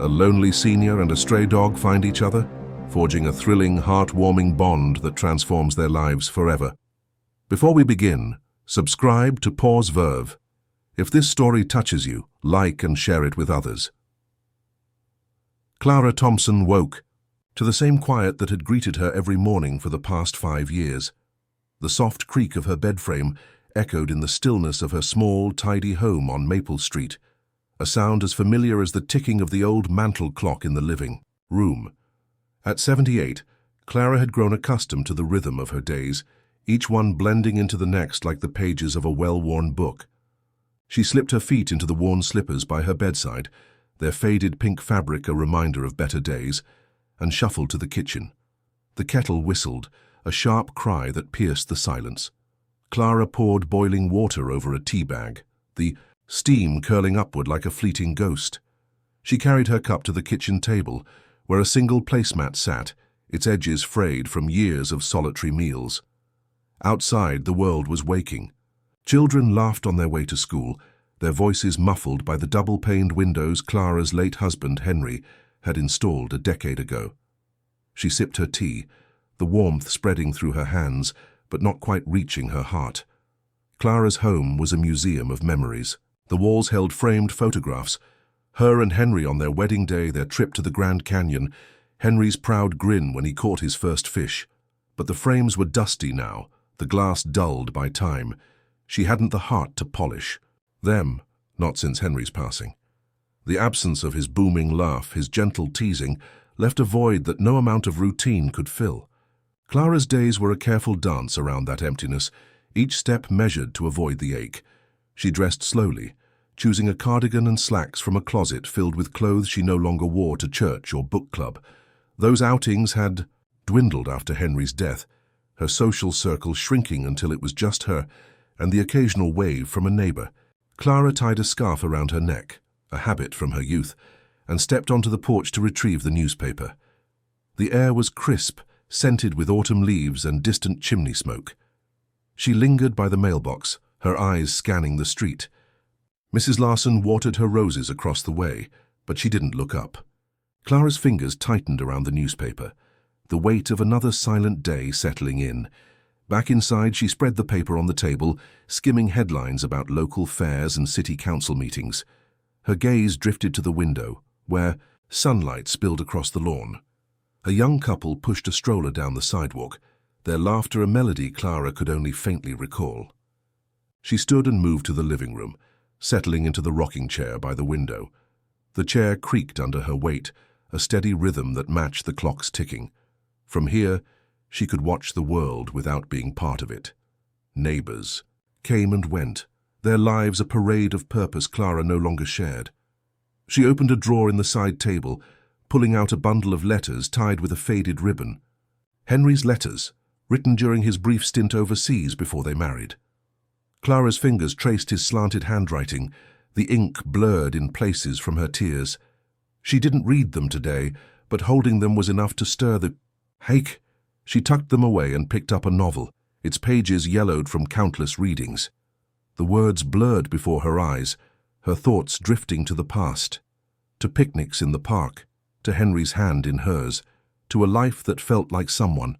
A lonely senior and a stray dog find each other, forging a thrilling, heartwarming bond that transforms their lives forever. Before we begin, subscribe to Paws. If this story touches you, like and share it with others. Clara Thompson woke to the same quiet that had greeted her every morning for the past 5 years. The soft creak of her bed frame echoed in the stillness of her small, tidy home on Maple Street, a sound as familiar as the ticking of the old mantel clock in the living room. At 78, Clara had grown accustomed to the rhythm of her days, each one blending into the next like the pages of a well-worn book. She slipped her feet into the worn slippers by her bedside, their faded pink fabric a reminder of better days, and shuffled to the kitchen. The kettle whistled, a sharp cry that pierced the silence. Clara poured boiling water over a tea bag, the steam curling upward like a fleeting ghost. She carried her cup to the kitchen table, where a single placemat sat, its edges frayed from years of solitary meals. Outside, the world was waking. Children laughed on their way to school, their voices muffled by the double-paned windows Clara's late husband, Henry, had installed a decade ago. She sipped her tea, the warmth spreading through her hands, but not quite reaching her heart. Clara's home was a museum of memories. The walls held framed photographs. Her and Henry on their wedding day, their trip to the Grand Canyon, Henry's proud grin when he caught his first fish. But the frames were dusty now, the glass dulled by time. She hadn't the heart to polish them, not since Henry's passing. The absence of his booming laugh, his gentle teasing, left a void that no amount of routine could fill. Clara's days were a careful dance around that emptiness, each step measured to avoid the ache. She dressed slowly, choosing a cardigan and slacks from a closet filled with clothes she no longer wore to church or book club. Those outings had dwindled after Henry's death, her social circle shrinking until it was just her and the occasional wave from a neighbor. Clara tied a scarf around her neck, a habit from her youth, and stepped onto the porch to retrieve the newspaper. The air was crisp, scented with autumn leaves and distant chimney smoke. She lingered by the mailbox, her eyes scanning the street. Mrs. Larson watered her roses across the way, but she didn't look up. Clara's fingers tightened around the newspaper, the weight of another silent day settling in. Back inside, she spread the paper on the table, skimming headlines about local fairs and city council meetings. Her gaze drifted to the window, where sunlight spilled across the lawn. A young couple pushed a stroller down the sidewalk, their laughter a melody Clara could only faintly recall. She stood and moved to the living room, settling into the rocking chair by the window. The chair creaked under her weight, a steady rhythm that matched the clock's ticking. From here, she could watch the world without being part of it. Neighbors came and went, their lives a parade of purpose Clara no longer shared. She opened a drawer in the side table, pulling out a bundle of letters tied with a faded ribbon. Henry's letters, written during his brief stint overseas before they married. Clara's fingers traced his slanted handwriting, the ink blurred in places from her tears. She didn't read them today, but holding them was enough to stir the ache. She tucked them away and picked up a novel, its pages yellowed from countless readings. The words blurred before her eyes, her thoughts drifting to the past, to picnics in the park, to Henry's hand in hers, to a life that felt like someone.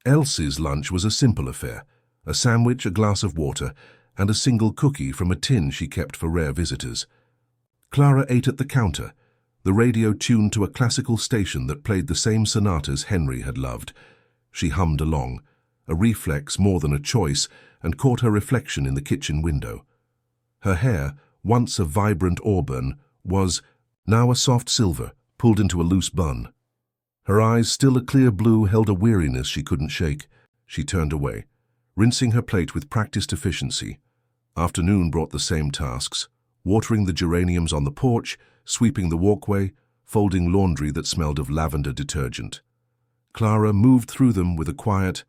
Elsie's lunch was a simple affair, a sandwich, a glass of water, and a single cookie from a tin she kept for rare visitors. Clara ate at the counter, the radio tuned to a classical station that played the same sonatas Henry had loved. She hummed along, a reflex more than a choice, and caught her reflection in the kitchen window. Her hair, once a vibrant auburn, was now a soft silver, pulled into a loose bun. Her eyes, still a clear blue, held a weariness she couldn't shake. She turned away, rinsing her plate with practiced efficiency. Afternoon brought the same tasks, watering the geraniums on the porch, sweeping the walkway, folding laundry that smelled of lavender detergent. Clara moved through them with a quiet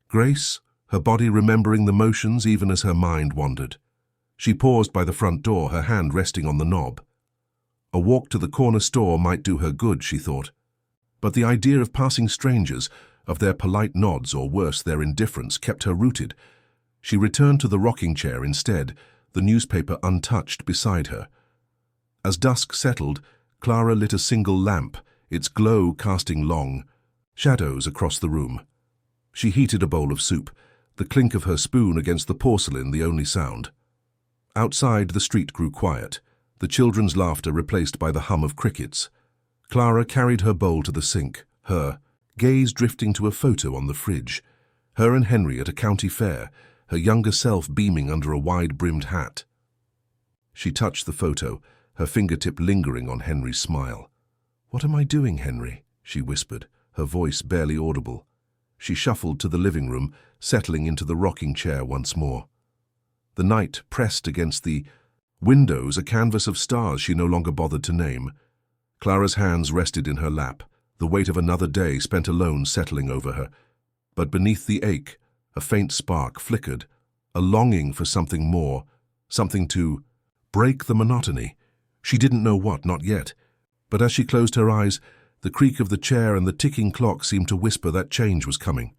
grace, her body remembering the motions even as her mind wandered. She paused by the front door, her hand resting on the knob. A walk to the corner store might do her good, she thought. But the idea of passing strangers, of their polite nods or worse, their indifference, kept her rooted. She returned to the rocking chair instead, the newspaper untouched beside her. As dusk settled, Clara lit a single lamp, its glow casting long shadows across the room. She heated a bowl of soup, the clink of her spoon against the porcelain the only sound. Outside, the street grew quiet, the children's laughter replaced by the hum of crickets. Clara carried her bowl to the sink, her gaze drifting to a photo on the fridge. Her and Henry at a county fair, her younger self beaming under a wide-brimmed hat. She touched the photo, her fingertip lingering on Henry's smile. "What am I doing, Henry?" she whispered, her voice barely audible. She shuffled to the living room, settling into the rocking chair once more. The night pressed against the windows, a canvas of stars she no longer bothered to name. Clara's hands rested in her lap, the weight of another day spent alone settling over her. But beneath the ache, a faint spark flickered, a longing for something more, something to break the monotony. She didn't know what, not yet. But as she closed her eyes, the creak of the chair and the ticking clock seemed to whisper that change was coming.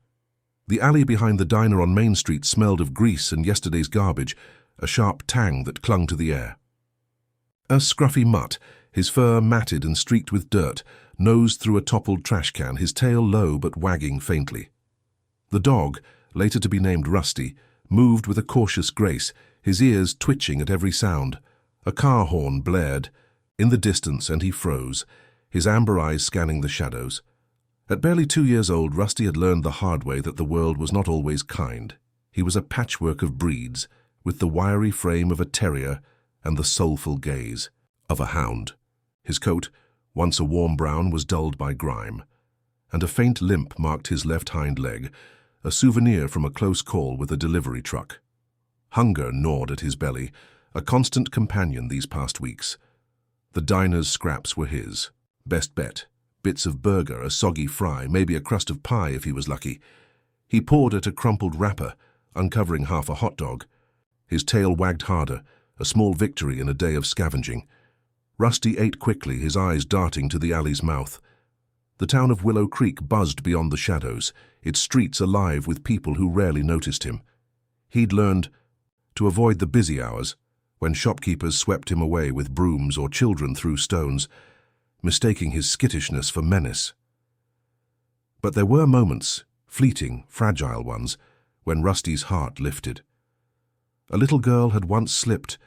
The alley behind the diner on Main Street smelled of grease and yesterday's garbage, a sharp tang that clung to the air. A scruffy mutt, his fur matted and streaked with dirt, nosed through a toppled trash can, his tail low but wagging faintly. The dog, later to be named Rusty, moved with a cautious grace, his ears twitching at every sound. A car horn blared in the distance and he froze, his amber eyes scanning the shadows. At barely 2 years old, Rusty had learned the hard way that the world was not always kind. He was a patchwork of breeds, with the wiry frame of a terrier and the soulful gaze of a hound. His coat, once a warm brown, was dulled by grime, and a faint limp marked his left hind leg, a souvenir from a close call with a delivery truck. Hunger gnawed at his belly, a constant companion these past weeks. The diner's scraps were his. Best bet. Bits of burger, a soggy fry, maybe a crust of pie if he was lucky. He pawed at a crumpled wrapper, uncovering half a hot dog. His tail wagged harder, a small victory in a day of scavenging. Rusty ate quickly, his eyes darting to the alley's mouth. The town of Willow Creek buzzed beyond the shadows, its streets alive with people who rarely noticed him. He'd learned to avoid the busy hours, when shopkeepers swept him away with brooms or children threw stones, mistaking his skittishness for menace. But there were moments, fleeting, fragile ones, when Rusty's heart lifted. A little girl had once slipped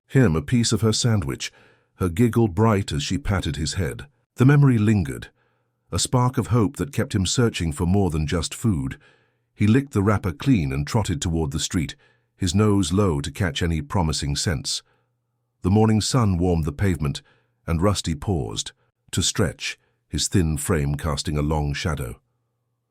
him a piece of her sandwich, her giggle bright as she patted his head. The memory lingered, a spark of hope that kept him searching for more than just food. He licked the wrapper clean and trotted toward the street, his nose low to catch any promising scents. The morning sun warmed the pavement, and Rusty paused to stretch, his thin frame casting a long shadow.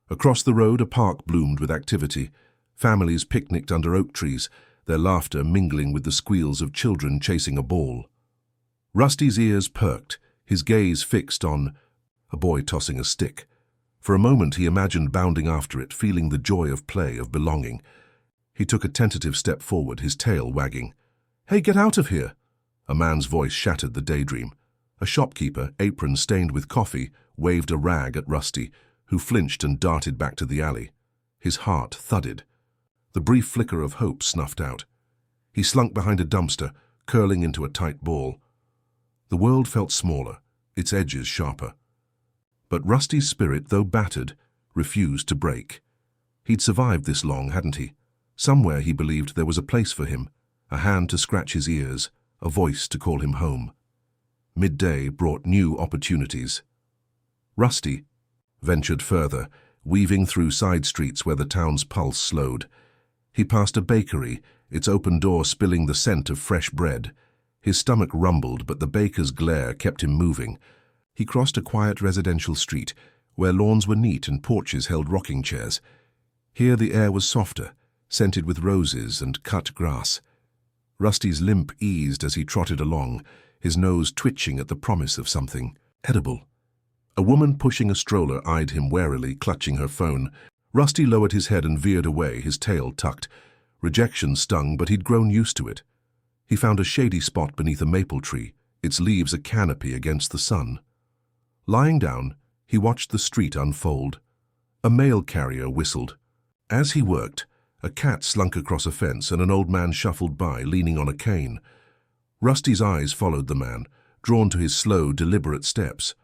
Across the road, a park bloomed with activity. Families picnicked under oak trees, their laughter mingling with the squeals of children chasing a ball. Rusty's ears perked, his gaze fixed on a boy tossing a stick. For a moment he imagined bounding after it, feeling the joy of play, of belonging. He took a tentative step forward, his tail wagging. "Hey, get out of here!" A man's voice shattered the daydream. A shopkeeper, apron stained with coffee, waved a rag at Rusty, who flinched and darted back to the alley. His heart thudded. The brief flicker of hope snuffed out. He slunk behind a dumpster, curling into a tight ball. The world felt smaller, its edges sharper. But Rusty's spirit, though battered, refused to break. He'd survived this long, hadn't he? Somewhere he believed there was a place for him, a hand to scratch his ears, a voice to call him home. Midday brought new opportunities. Rusty ventured further, weaving through side streets where the town's pulse slowed. He passed a bakery, its open door spilling the scent of fresh bread. His stomach rumbled, but the baker's glare kept him moving. He crossed a quiet residential street, where lawns were neat and porches held rocking chairs. Here the air was softer, scented with roses and cut grass. Rusty's limp eased as he trotted along, his nose twitching at the promise of something edible. A woman pushing a stroller eyed him warily, clutching her phone. Rusty lowered his head and veered away, his tail tucked. Rejection stung, but he'd grown used to it. He found a shady spot beneath a maple tree, its leaves a canopy against the sun. Lying down, he watched the street unfold. A mail carrier whistled. As he worked, a cat slunk across a fence and an old man shuffled by, leaning on a cane. Rusty's eyes followed the man, drawn to his slow, deliberate steps.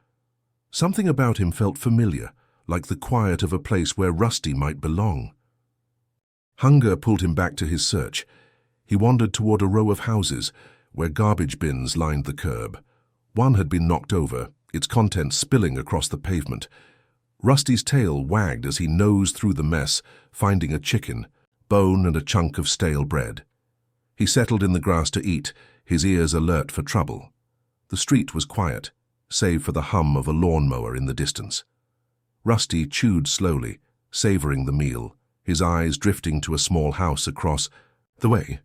Something about him felt familiar, like the quiet of a place where Rusty might belong. Hunger pulled him back to his search. He wandered toward a row of houses, where garbage bins lined the curb. One had been knocked over, its contents spilling across the pavement. Rusty's tail wagged as he nosed through the mess, finding a chicken, bone and a chunk of stale bread. He settled in the grass to eat, his ears alert for trouble. The street was quiet, save for the hum of a lawnmower in the distance. Rusty chewed slowly, savoring the meal, his eyes drifting to a small house across the way.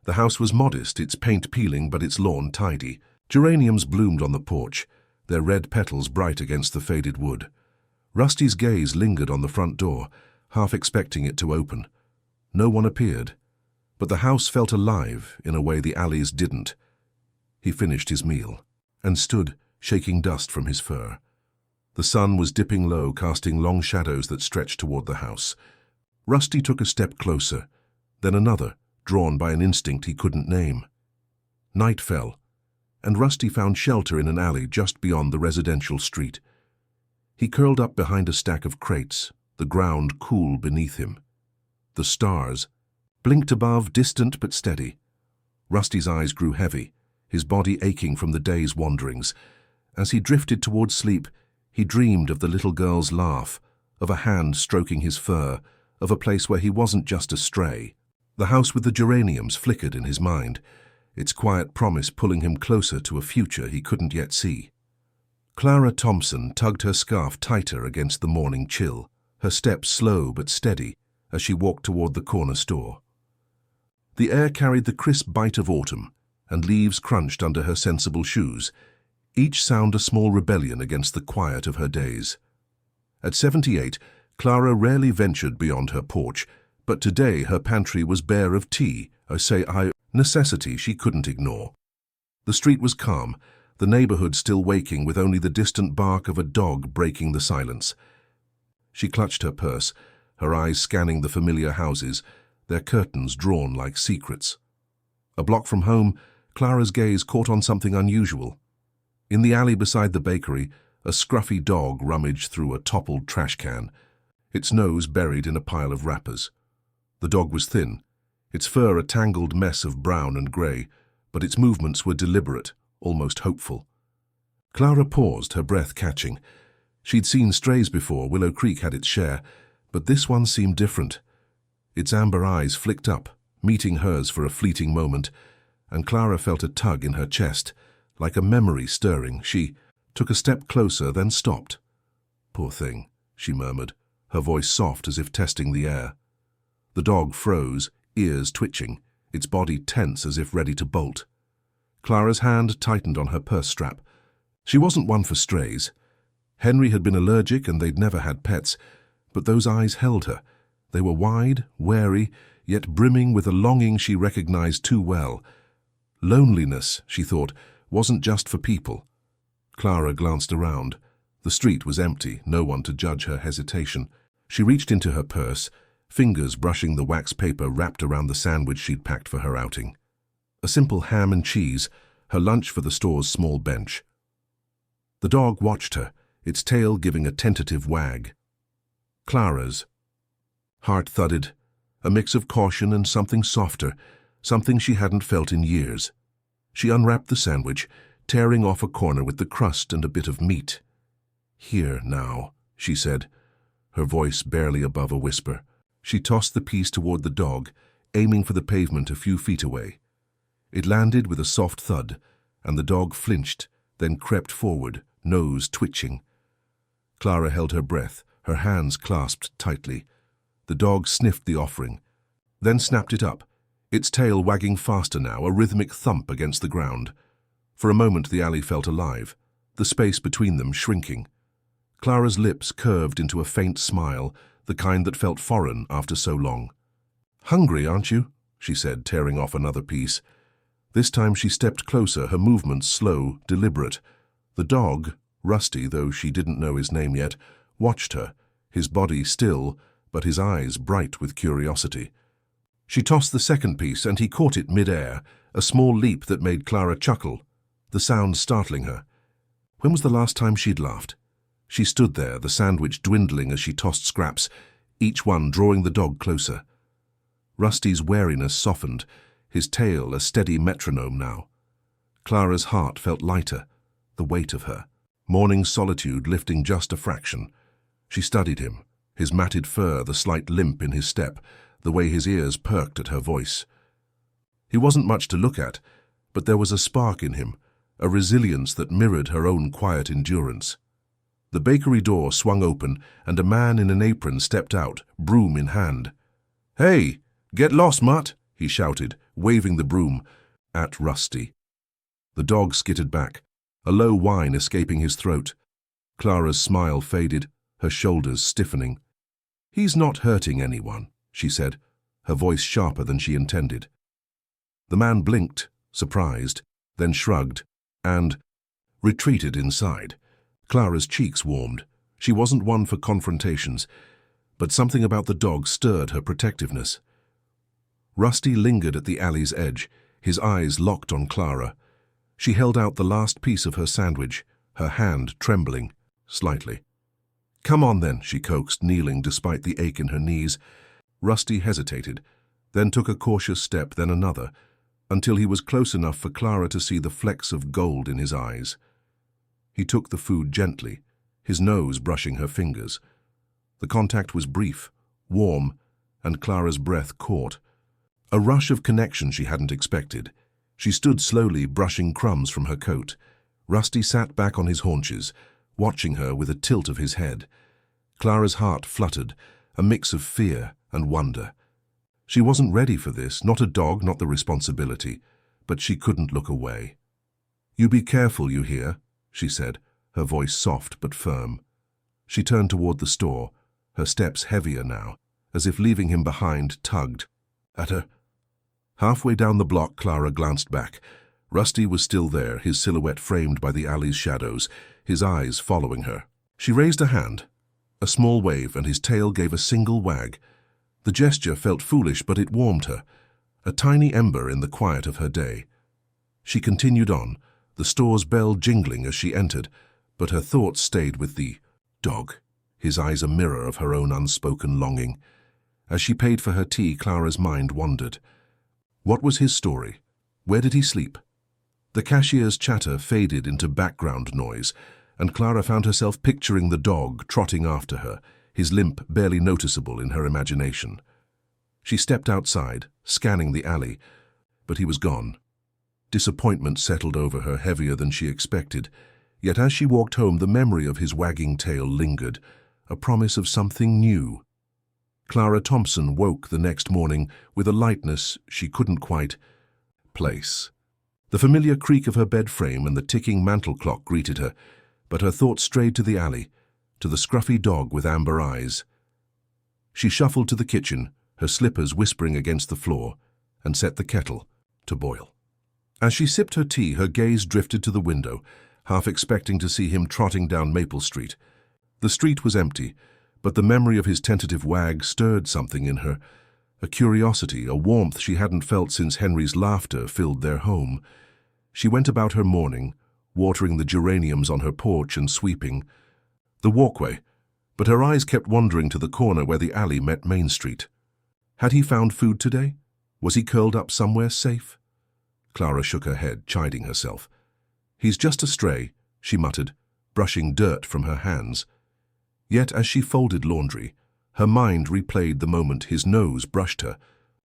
The house was modest, its paint peeling but its lawn tidy. Geraniums bloomed on the porch, their red petals bright against the faded wood. Rusty's gaze lingered on the front door, half expecting it to open. No one appeared, but the house felt alive in a way the alleys didn't. He finished his meal and stood, shaking dust from his fur. The sun was dipping low, casting long shadows that stretched toward the house. Rusty took a step closer, then another, drawn by an instinct he couldn't name. Night fell, and Rusty found shelter in an alley just beyond the residential street. He curled up behind a stack of crates, the ground cool beneath him. The stars blinked above, distant but steady. Rusty's eyes grew heavy, his body aching from the day's wanderings. As he drifted toward sleep, he dreamed of the little girl's laugh, of a hand stroking his fur, of a place where he wasn't just a stray. The house with the geraniums flickered in his mind, its quiet promise pulling him closer to a future he couldn't yet see. Clara Thompson tugged her scarf tighter against the morning chill, her steps slow but steady as she walked toward the corner store. The air carried the crisp bite of autumn, and leaves crunched under her sensible shoes, each sound a small rebellion against the quiet of her days. At 78, Clara rarely ventured beyond her porch, but today her pantry was bare of tea, a necessity she couldn't ignore. The street was calm, the neighborhood still waking with only the distant bark of a dog breaking the silence. She clutched her purse, her eyes scanning the familiar houses, their curtains drawn like secrets. A block from home, Clara's gaze caught on something unusual. In the alley beside the bakery, a scruffy dog rummaged through a toppled trash can, its nose buried in a pile of wrappers. The dog was thin, its fur a tangled mess of brown and grey, but its movements were deliberate, almost hopeful. Clara paused, her breath catching. She'd seen strays before, Willow Creek had its share, but this one seemed different. Its amber eyes flicked up, meeting hers for a fleeting moment, and Clara felt a tug in her chest, like a memory stirring. She took a step closer, then stopped. "Poor thing," she murmured, her voice soft as if testing the air. The dog froze, ears twitching, its body tense as if ready to bolt. Clara's hand tightened on her purse strap. She wasn't one for strays. Henry had been allergic and they'd never had pets, but those eyes held her. They were wide, wary, yet brimming with a longing she recognized too well. Loneliness, she thought, wasn't just for people. Clara glanced around. The street was empty, no one to judge her hesitation. She reached into her purse, fingers brushing the wax paper wrapped around the sandwich she'd packed for her outing. A simple ham and cheese, her lunch for the store's small bench. The dog watched her, its tail giving a tentative wag. Clara's heart thudded, a mix of caution and something softer, something she hadn't felt in years. She unwrapped the sandwich, tearing off a corner with the crust and a bit of meat. "Here, now," she said, her voice barely above a whisper. She tossed the piece toward the dog, aiming for the pavement a few feet away. It landed with a soft thud, and the dog flinched, then crept forward, nose twitching. Clara held her breath, her hands clasped tightly. The dog sniffed the offering, then snapped it up, its tail wagging faster now, a rhythmic thump against the ground. For a moment the alley felt alive, the space between them shrinking. Clara's lips curved into a faint smile, the kind that felt foreign after so long. "Hungry, aren't you?" she said, tearing off another piece. This time she stepped closer, her movements slow, deliberate. The dog, Rusty, though she didn't know his name yet, watched her, his body still, but his eyes bright with curiosity. She tossed the second piece, and he caught it mid-air, a small leap that made Clara chuckle. the sound startling her. When was the last time she'd laughed? She stood there, the sandwich dwindling as she tossed scraps, each one drawing the dog closer. Rusty's wariness softened, his tail a steady metronome now. Clara's heart felt lighter, the weight of her. Morning solitude lifting just a fraction. She studied him, his matted fur, the slight limp in his step, the way his ears perked at her voice. He wasn't much to look at, but there was a spark in him, a resilience that mirrored her own quiet endurance. The bakery door swung open, and a man in an apron stepped out, broom in hand. "Hey, get lost, mutt!" he shouted, waving the broom at Rusty. The dog skittered back, a low whine escaping his throat. Clara's smile faded, her shoulders stiffening. "He's not hurting anyone," she said, her voice sharper than she intended. The man blinked, surprised, then shrugged, and retreated inside. Clara's cheeks warmed. She wasn't one for confrontations, but something about the dog stirred her protectiveness. Rusty lingered at the alley's edge, his eyes locked on Clara. She held out the last piece of her sandwich, her hand trembling slightly. "Come on then," she coaxed, kneeling despite the ache in her knees. Rusty hesitated, then took a cautious step, then another, until he was close enough for Clara to see the flecks of gold in his eyes. He took the food gently, his nose brushing her fingers. The contact was brief, warm, and Clara's breath caught. A rush of connection she hadn't expected. She stood slowly, brushing crumbs from her coat. Rusty sat back on his haunches, watching her with a tilt of his head. Clara's heart fluttered, a mix of fear and wonder. She wasn't ready for this, not a dog, not the responsibility, but she couldn't look away. "You be careful, you hear?" she said, her voice soft but firm. She turned toward the store, her steps heavier now, as if leaving him behind tugged at her. Halfway down the block, Clara glanced back. Rusty was still there, his silhouette framed by the alley's shadows, his eyes following her. She raised a hand, a small wave, and his tail gave a single wag. The gesture felt foolish, but it warmed her, a tiny ember in the quiet of her day. She continued on, the store's bell jingling as she entered, but her thoughts stayed with the dog, his eyes a mirror of her own unspoken longing. As she paid for her tea, Clara's mind wandered. What was his story? Where did he sleep? The cashier's chatter faded into background noise, and Clara found herself picturing the dog trotting after her, his limp barely noticeable in her imagination. She stepped outside, scanning the alley, but he was gone. Disappointment settled over her, heavier than she expected, yet as she walked home the memory of his wagging tail lingered, a promise of something new. Clara Thompson woke the next morning with a lightness she couldn't quite place. The familiar creak of her bed frame and the ticking mantel clock greeted her, but her thoughts strayed to the alley, to the scruffy dog with amber eyes. She shuffled to the kitchen, her slippers whispering against the floor, and set the kettle to boil. As she sipped her tea, her gaze drifted to the window, half expecting to see him trotting down Maple Street. The street was empty, but the memory of his tentative wag stirred something in her, a curiosity, a warmth she hadn't felt since Henry's laughter filled their home. She went about her morning, watering the geraniums on her porch and sweeping the walkway, but her eyes kept wandering to the corner where the alley met Main Street. Had he found food today? Was he curled up somewhere safe? Clara shook her head, chiding herself. "He's just a stray," she muttered, brushing dirt from her hands. Yet as she folded laundry, her mind replayed the moment his nose brushed her,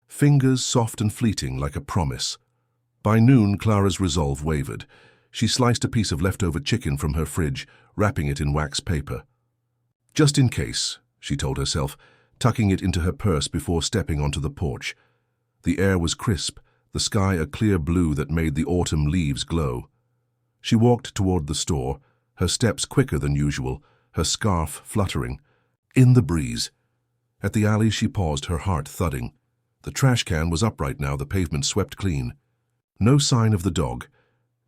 fingers soft and fleeting like a promise. By noon, Clara's resolve wavered. She sliced a piece of leftover chicken from her fridge, wrapping it in wax paper. "Just in case," she told herself, tucking it into her purse before stepping onto the porch. The air was crisp, the sky a clear blue that made the autumn leaves glow. She walked toward the store, her steps quicker than usual, her scarf fluttering. In the breeze. At the alley she paused, her heart thudding. The trash can was upright now, the pavement swept clean. No sign of the dog.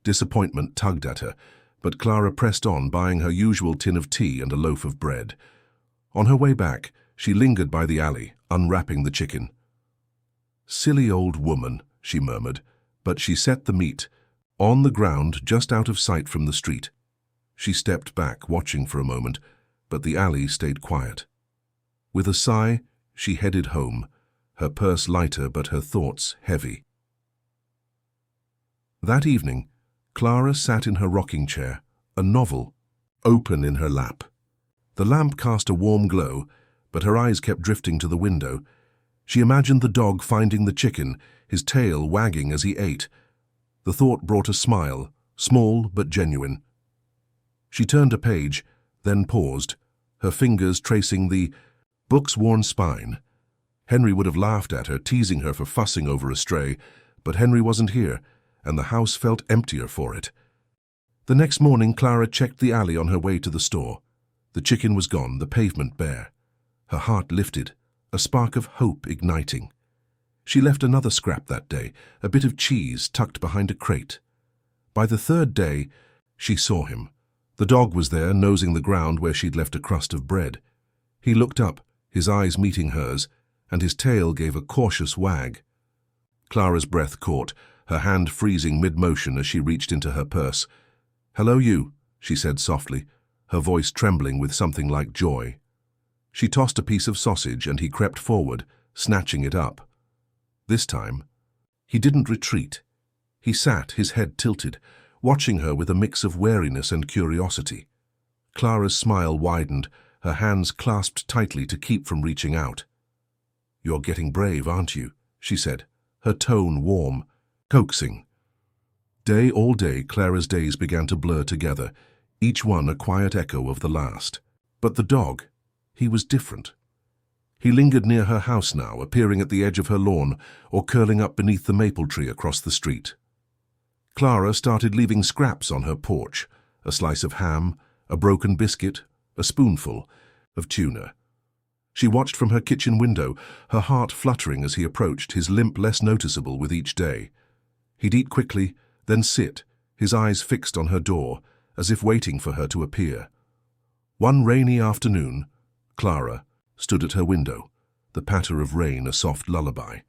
Disappointment tugged at her, but Clara pressed on, buying her usual tin of tea and a loaf of bread. On her way back, she lingered by the alley, unwrapping the chicken. "Silly old woman," she murmured, but she set the meat, on the ground just out of sight from the street. She stepped back, watching for a moment, but the alley stayed quiet. With a sigh, she headed home, her purse lighter but her thoughts heavy. That evening, Clara sat in her rocking chair, a novel open in her lap. The lamp cast a warm glow, but her eyes kept drifting to the window. She imagined the dog finding the chicken, his tail wagging as he ate. The thought brought a smile, small but genuine. She turned a page, then paused, her fingers tracing the book's worn spine. Henry would have laughed at her, teasing her for fussing over a stray, but Henry wasn't here, and the house felt emptier for it. The next morning, Clara checked the alley on her way to the store. The chicken was gone, the pavement bare. Her heart lifted, a spark of hope igniting. She left another scrap that day, a bit of cheese tucked behind a crate. By the third day, she saw him. The dog was there, nosing the ground where she'd left a crust of bread. He looked up, his eyes meeting hers, and his tail gave a cautious wag. Clara's breath caught, her hand freezing mid-motion as she reached into her purse. "Hello, you," she said softly, her voice trembling with something like joy. She tossed a piece of sausage and he crept forward, snatching it up. This time, he didn't retreat. He sat, his head tilted, watching her with a mix of wariness and curiosity. Clara's smile widened, her hands clasped tightly to keep from reaching out. "You're getting brave, aren't you?" she said, her tone warm, coaxing. All day, Clara's days began to blur together, each one a quiet echo of the last. But the dog, he was different. He lingered near her house now, appearing at the edge of her lawn or curling up beneath the maple tree across the street. Clara started leaving scraps on her porch, a slice of ham, a broken biscuit, a spoonful of tuna. She watched from her kitchen window, her heart fluttering as he approached, his limp less noticeable with each day. He'd eat quickly, then sit, his eyes fixed on her door, as if waiting for her to appear. One rainy afternoon, Clara stood at her window, the patter of rain a soft lullaby.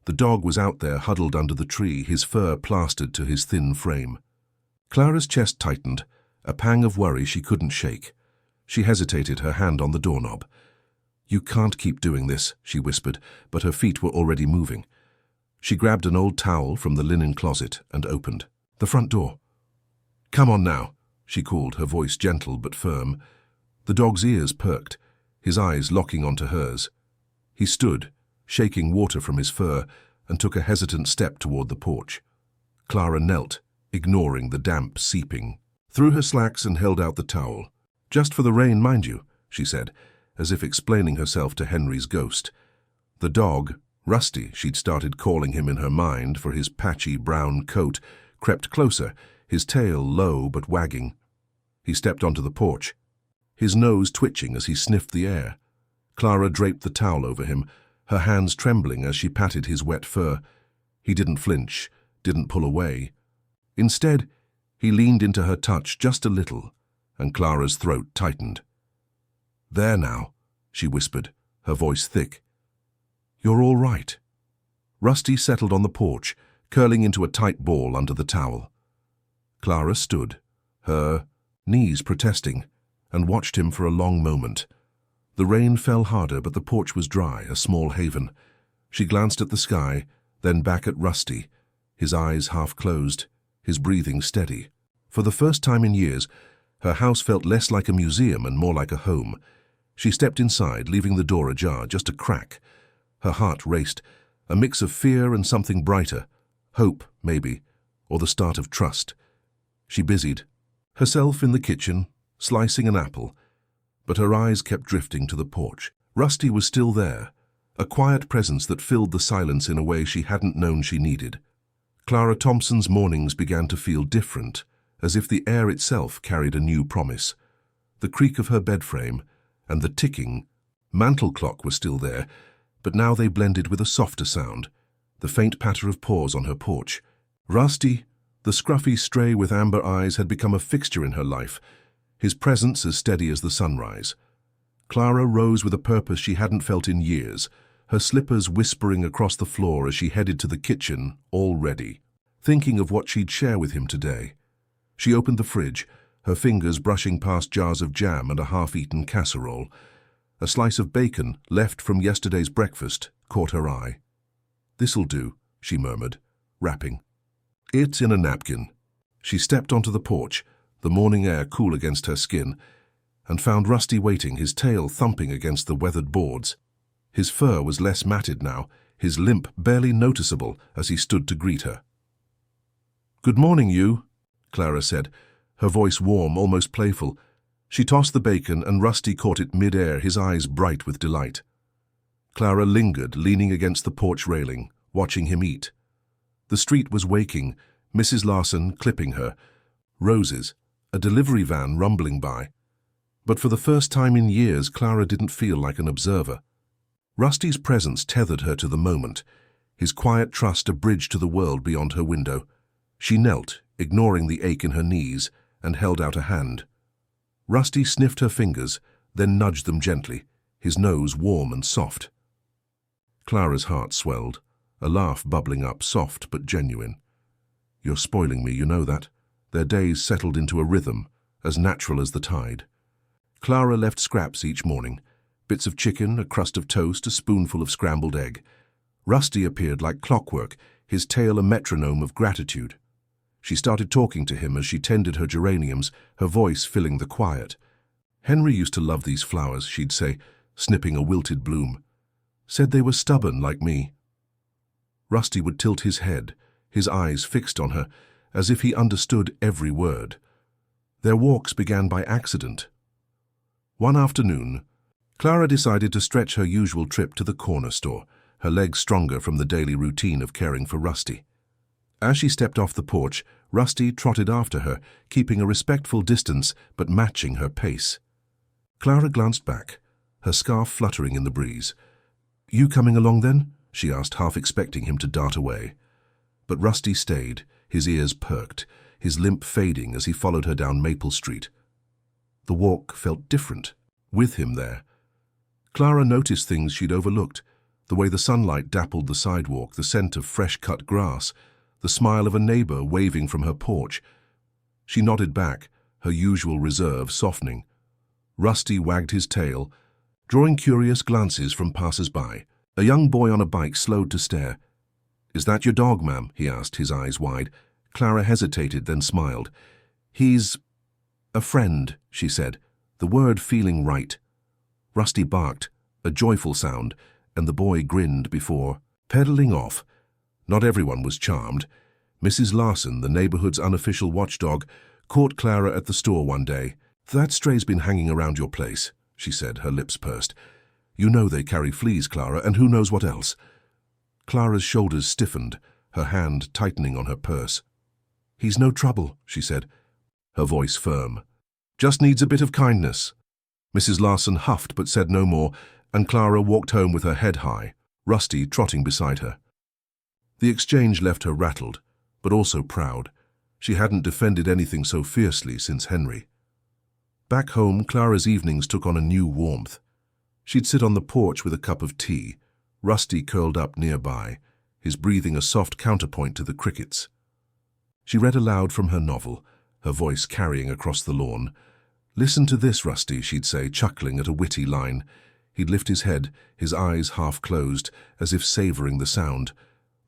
The dog was out there huddled under the tree, his fur plastered to his thin frame. Clara's chest tightened, a pang of worry she couldn't shake. She hesitated, her hand on the doorknob. "You can't keep doing this," she whispered, but her feet were already moving. She grabbed an old towel from the linen closet and opened the front door. "Come on now," she called, her voice gentle but firm. The dog's ears perked, his eyes locking onto hers. He stood, shaking water from his fur, and took a hesitant step toward the porch. Clara knelt, ignoring the damp seeping through her slacks, and held out the towel. "Just for the rain, mind you," she said, as if explaining herself to Henry's ghost. The dog, Rusty, she'd started calling him in her mind for his patchy brown coat, crept closer, his tail low but wagging. He stepped onto the porch, his nose twitching as he sniffed the air. Clara draped the towel over him, her hands trembling as she patted his wet fur. He didn't flinch, didn't pull away. Instead, he leaned into her touch just a little, and Clara's throat tightened. "There now," she whispered, her voice thick. "You're all right." Rusty settled on the porch, curling into a tight ball under the towel. Clara stood, her knees protesting, and watched him for a long moment. The rain fell harder, but the porch was dry, a small haven. She glanced at the sky, then back at Rusty, his eyes half closed, his breathing steady. For the first time in years, her house felt less like a museum and more like a home. She stepped inside, leaving the door ajar, just a crack. Her heart raced, a mix of fear and something brighter, hope, maybe, or the start of trust. She busied herself in the kitchen, slicing an apple, but her eyes kept drifting to the porch. Rusty was still there, a quiet presence that filled the silence in a way she hadn't known she needed. Clara Thompson's mornings began to feel different, as if the air itself carried a new promise. The creak of her bed frame and the ticking mantel clock were still there, but now they blended with a softer sound, the faint patter of paws on her porch. Rusty, the scruffy stray with amber eyes, had become a fixture in her life, his presence as steady as the sunrise. Clara rose with a purpose she hadn't felt in years, her slippers whispering across the floor as she headed to the kitchen, all ready. thinking of what she'd share with him today. She opened the fridge, her fingers brushing past jars of jam and a half-eaten casserole. A slice of bacon, left from yesterday's breakfast, caught her eye. "This'll do," she murmured, wrapping. "It's in a napkin." She stepped onto the porch, the morning air cool against her skin, and found Rusty waiting, his tail thumping against the weathered boards. His fur was less matted now, his limp barely noticeable as he stood to greet her. "Good morning, you," Clara said, her voice warm, almost playful. She tossed the bacon, and Rusty caught it mid-air, his eyes bright with delight. Clara lingered, leaning against the porch railing, watching him eat. The street was waking, Mrs. Larson clipping her, roses, a delivery van rumbling by. But for the first time in years, Clara didn't feel like an observer. Rusty's presence tethered her to the moment, his quiet trust a bridge to the world beyond her window. She knelt, ignoring the ache in her knees, and held out a hand. Rusty sniffed her fingers, then nudged them gently, his nose warm and soft. Clara's heart swelled, a laugh bubbling up, soft but genuine. "You're spoiling me, you know that." Their days settled into a rhythm, as natural as the tide. Clara left scraps each morning, bits of chicken, a crust of toast, a spoonful of scrambled egg. Rusty appeared like clockwork, his tail a metronome of gratitude. She started talking to him as she tended her geraniums, her voice filling the quiet. "Henry used to love these flowers," she'd say, snipping a wilted bloom. "Said they were stubborn like me." Rusty would tilt his head, his eyes fixed on her, as if he understood every word. Their walks began by accident. One afternoon, Clara decided to stretch her usual trip to the corner store, her legs stronger from the daily routine of caring for Rusty. As she stepped off the porch, Rusty trotted after her, keeping a respectful distance but matching her pace. Clara glanced back, her scarf fluttering in the breeze. "You coming along then?" she asked, half expecting him to dart away. But Rusty stayed, his ears perked, his limp fading as he followed her down Maple Street. The walk felt different, with him there. Clara noticed things she'd overlooked, the way the sunlight dappled the sidewalk, the scent of fresh-cut grass, the smile of a neighbor waving from her porch. She nodded back, her usual reserve softening. Rusty wagged his tail, drawing curious glances from passers-by. A young boy on a bike slowed to stare. "Is that your dog, ma'am?" he asked, his eyes wide. Clara hesitated, then smiled. "He's a friend," she said, the word feeling right. Rusty barked, a joyful sound, and the boy grinned before pedaling off. Not everyone was charmed. Mrs. Larson, the neighborhood's unofficial watchdog, caught Clara at the store one day. "That stray's been hanging around your place," she said, her lips pursed. "You know they carry fleas, Clara, and who knows what else." Clara's shoulders stiffened, her hand tightening on her purse. "He's no trouble," she said, her voice firm. "Just needs a bit of kindness." Mrs. Larson huffed but said no more, and Clara walked home with her head high, Rusty trotting beside her. The exchange left her rattled, but also proud. She hadn't defended anything so fiercely since Henry. Back home, Clara's evenings took on a new warmth. She'd sit on the porch with a cup of tea, Rusty curled up nearby, his breathing a soft counterpoint to the crickets. She read aloud from her novel, her voice carrying across the lawn. "Listen to this, Rusty," she'd say, chuckling at a witty line. He'd lift his head, his eyes half closed, as if savoring the sound.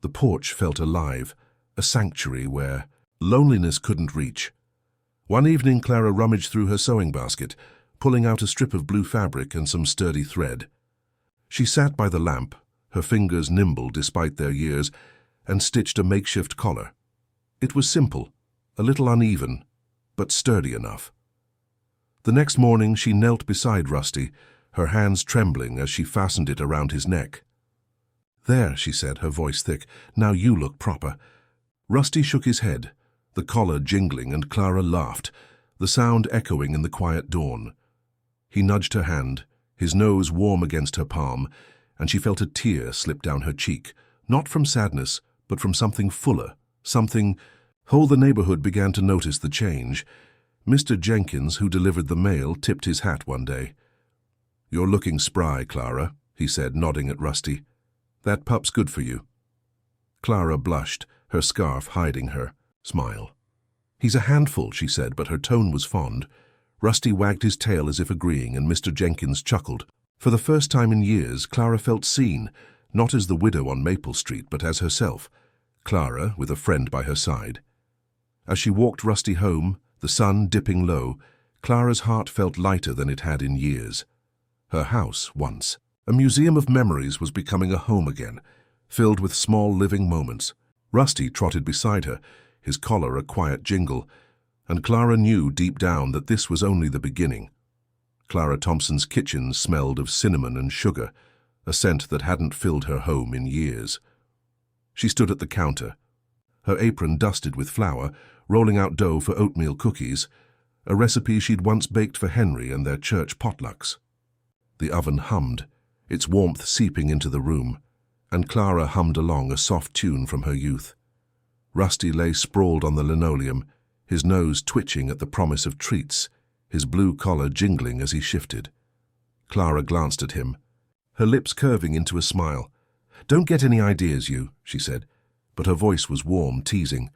The porch felt alive, a sanctuary where loneliness couldn't reach. One evening, Clara rummaged through her sewing basket, pulling out a strip of blue fabric and some sturdy thread. She sat by the lamp, her fingers nimble despite their years, and stitched a makeshift collar. It was simple, a little uneven, but sturdy enough. The next morning, she knelt beside Rusty, her hands trembling as she fastened it around his neck. "There," she said, her voice thick, "now you look proper." Rusty shook his head, the collar jingling, and Clara laughed, the sound echoing in the quiet dawn. He nudged her hand, his nose warm against her palm, and she felt a tear slip down her cheek, not from sadness, but from something fuller, something. Whole the neighborhood began to notice the change. Mr. Jenkins, who delivered the mail, tipped his hat one day. "You're looking spry, Clara," he said, nodding at Rusty. "That pup's good for you." Clara blushed, her scarf hiding her smile. "He's a handful," she said, but her tone was fond. Rusty wagged his tail as if agreeing, and Mr. Jenkins chuckled. For the first time in years, Clara felt seen, not as the widow on Maple Street, but as herself. Clara, with a friend by her side. As she walked Rusty home, the sun dipping low, Clara's heart felt lighter than it had in years. Her house, once a museum of memories, was becoming a home again, filled with small living moments. Rusty trotted beside her, his collar a quiet jingle, and Clara knew deep down that this was only the beginning. Clara Thompson's kitchen smelled of cinnamon and sugar, a scent that hadn't filled her home in years. She stood at the counter, her apron dusted with flour, rolling out dough for oatmeal cookies, a recipe she'd once baked for Henry and their church potlucks. The oven hummed, its warmth seeping into the room, and Clara hummed along a soft tune from her youth. Rusty lay sprawled on the linoleum, his nose twitching at the promise of treats, his blue collar jingling as he shifted. Clara glanced at him, her lips curving into a smile. "Don't get any ideas, you," she said, but her voice was warm, teasing.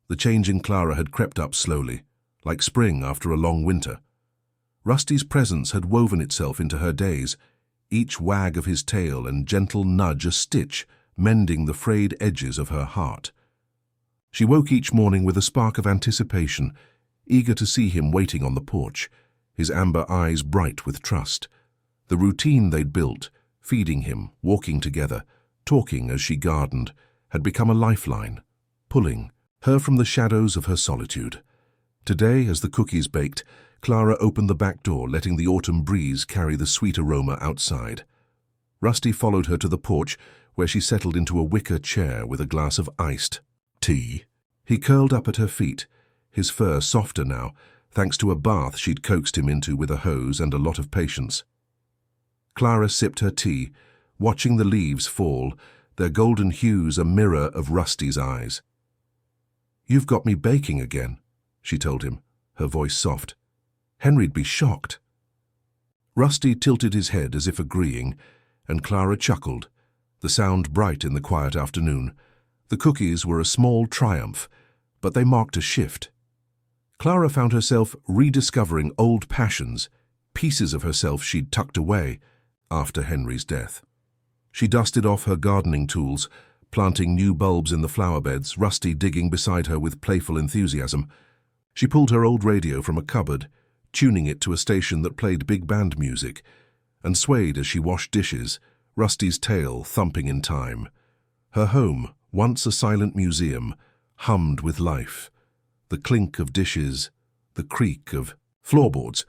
The change in Clara had crept up slowly, like spring after a long winter. Rusty's presence had woven itself into her days, each wag of his tail and gentle nudge a stitch, mending the frayed edges of her heart. She woke each morning with a spark of anticipation, eager to see him waiting on the porch, his amber eyes bright with trust. The routine they'd built, feeding him, walking together, talking as she gardened, had become a lifeline, pulling her from the shadows of her solitude. Today, as the cookies baked, Clara opened the back door, letting the autumn breeze carry the sweet aroma outside. Rusty followed her to the porch, where she settled into a wicker chair with a glass of iced tea. He curled up at her feet, his fur softer now, thanks to a bath she'd coaxed him into with a hose and a lot of patience. Clara sipped her tea, watching the leaves fall, their golden hues a mirror of Rusty's eyes. "You've got me baking again," she told him, her voice soft. "Henry'd be shocked." Rusty tilted his head as if agreeing, and Clara chuckled, the sound bright in the quiet afternoon. The cookies were a small triumph, but they marked a shift. Clara found herself rediscovering old passions, pieces of herself she'd tucked away after Henry's death. She dusted off her gardening tools, planting new bulbs in the flower beds, Rusty digging beside her with playful enthusiasm. She pulled her old radio from a cupboard, tuning it to a station that played big band music, and swayed as she washed dishes, Rusty's tail thumping in time. Her home, once a silent museum, hummed with life. The clink of dishes, the creak of floorboards,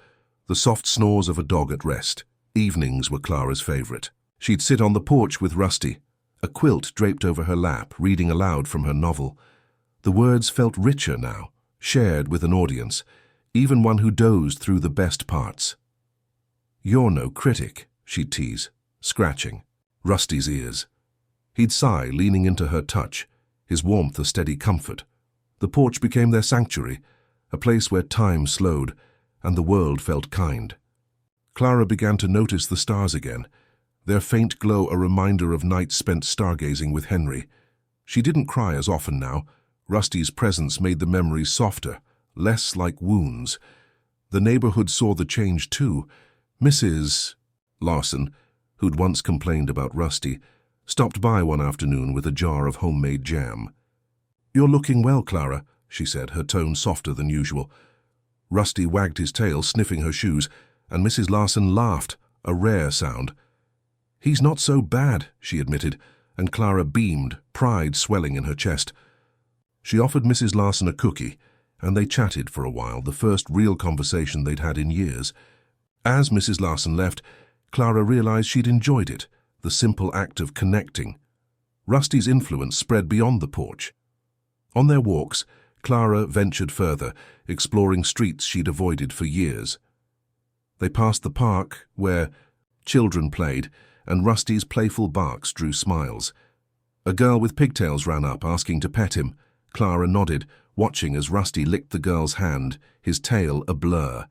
the soft snores of a dog at rest. Evenings were Clara's favorite. She'd sit on the porch with Rusty, a quilt draped over her lap, reading aloud from her novel. The words felt richer now, shared with an audience, even one who dozed through the best parts. "You're no critic," she'd tease, scratching Rusty's ears. He'd sigh, leaning into her touch, his warmth a steady comfort. The porch became their sanctuary, a place where time slowed and the world felt kind. Clara began to notice the stars again, their faint glow a reminder of nights spent stargazing with Henry. She didn't cry as often now. Rusty's presence made the memories softer, less like wounds. The neighborhood saw the change too. Mrs. Larson, who'd once complained about Rusty, stopped by one afternoon with a jar of homemade jam. "You're looking well, Clara," she said, her tone softer than usual. Rusty wagged his tail, sniffing her shoes, and Mrs. Larson laughed, a rare sound. "He's not so bad," she admitted, and Clara beamed, pride swelling in her chest. She offered Mrs. Larson a cookie, and they chatted for a while, the first real conversation they'd had in years. As Mrs. Larson left, Clara realized she'd enjoyed it, the simple act of connecting. Rusty's influence spread beyond the porch. On their walks, Clara ventured further, exploring streets she'd avoided for years. They passed the park, where children played, and Rusty's playful barks drew smiles. A girl with pigtails ran up, asking to pet him. Clara nodded, watching as Rusty licked the girl's hand, his tail a blur.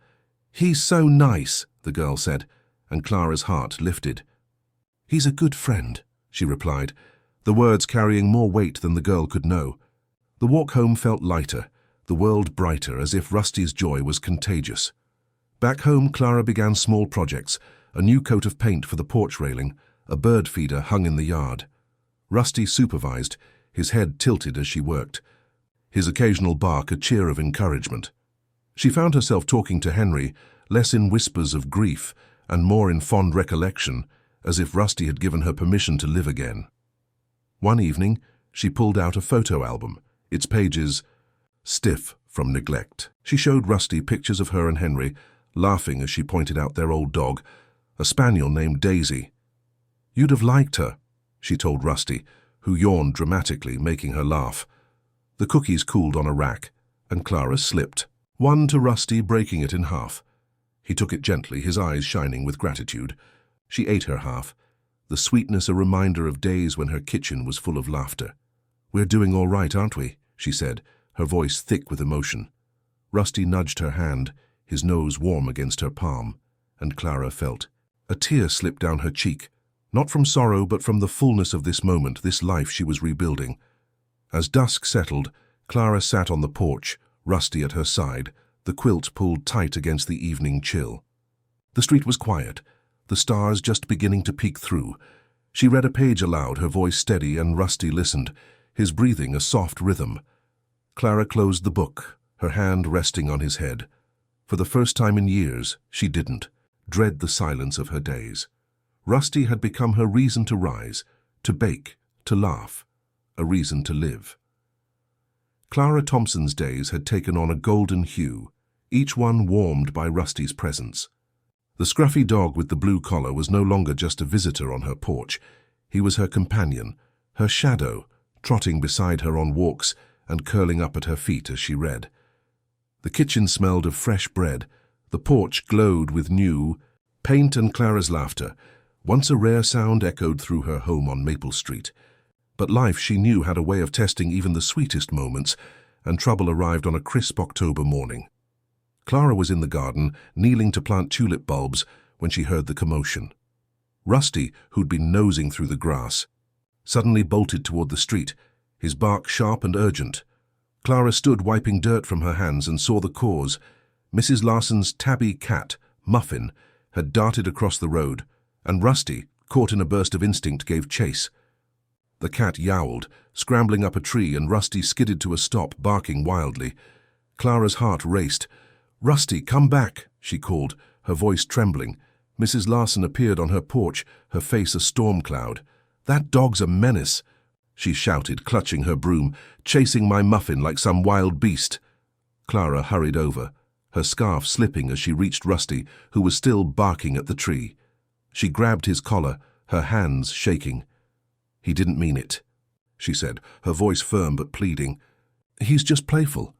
"He's so nice," the girl said, and Clara's heart lifted. "He's a good friend," she replied, the words carrying more weight than the girl could know. The walk home felt lighter, the world brighter, as if Rusty's joy was contagious. Back home, Clara began small projects, a new coat of paint for the porch railing, a bird feeder hung in the yard. Rusty supervised, his head tilted as she worked. His occasional bark a cheer of encouragement. She found herself talking to Henry, less in whispers of grief and more in fond recollection, as if Rusty had given her permission to live again. One evening, she pulled out a photo album, its pages stiff from neglect. She showed Rusty pictures of her and Henry, laughing as she pointed out their old dog, a spaniel named Daisy. "You'd have liked her," she told Rusty, who yawned dramatically, making her laugh. The cookies cooled on a rack, and Clara slipped, one to Rusty, breaking it in half. He took it gently, his eyes shining with gratitude. She ate her half, the sweetness a reminder of days when her kitchen was full of laughter. "We're doing all right, aren't we?" she said, her voice thick with emotion. Rusty nudged her hand, his nose warm against her palm, and Clara felt. A tear slipped down her cheek, not from sorrow but from the fullness of this moment, this life she was rebuilding. As dusk settled, Clara sat on the porch, Rusty at her side, the quilt pulled tight against the evening chill. The street was quiet, the stars just beginning to peek through. She read a page aloud, her voice steady, and Rusty listened, his breathing a soft rhythm. Clara closed the book, her hand resting on his head. For the first time in years, she didn't dread the silence of her days. Rusty had become her reason to rise, to bake, to laugh, a reason to live. Clara Thompson's days had taken on a golden hue, each one warmed by Rusty's presence. The scruffy dog with the blue collar was no longer just a visitor on her porch. He was her companion, her shadow, trotting beside her on walks and curling up at her feet as she read. The kitchen smelled of fresh bread. The porch glowed with new paint, and Clara's laughter, once a rare sound, echoed through her home on Maple Street. But life, she knew, had a way of testing even the sweetest moments, and trouble arrived on a crisp October morning. Clara was in the garden, kneeling to plant tulip bulbs, when she heard the commotion. Rusty, who'd been nosing through the grass, suddenly bolted toward the street, his bark sharp and urgent. Clara stood wiping dirt from her hands and saw the cause. Mrs. Larson's tabby cat, Muffin, had darted across the road, and Rusty, caught in a burst of instinct, gave chase. The cat yowled, scrambling up a tree, and Rusty skidded to a stop, barking wildly. Clara's heart raced. "Rusty, come back," she called, her voice trembling. Mrs. Larson appeared on her porch, her face a storm cloud. "That dog's a menace," she shouted, clutching her broom, "chasing my Muffin like some wild beast." Clara hurried over, her scarf slipping as she reached Rusty, who was still barking at the tree. She grabbed his collar, her hands shaking. "He didn't mean it," she said, her voice firm but pleading. "He's just playful."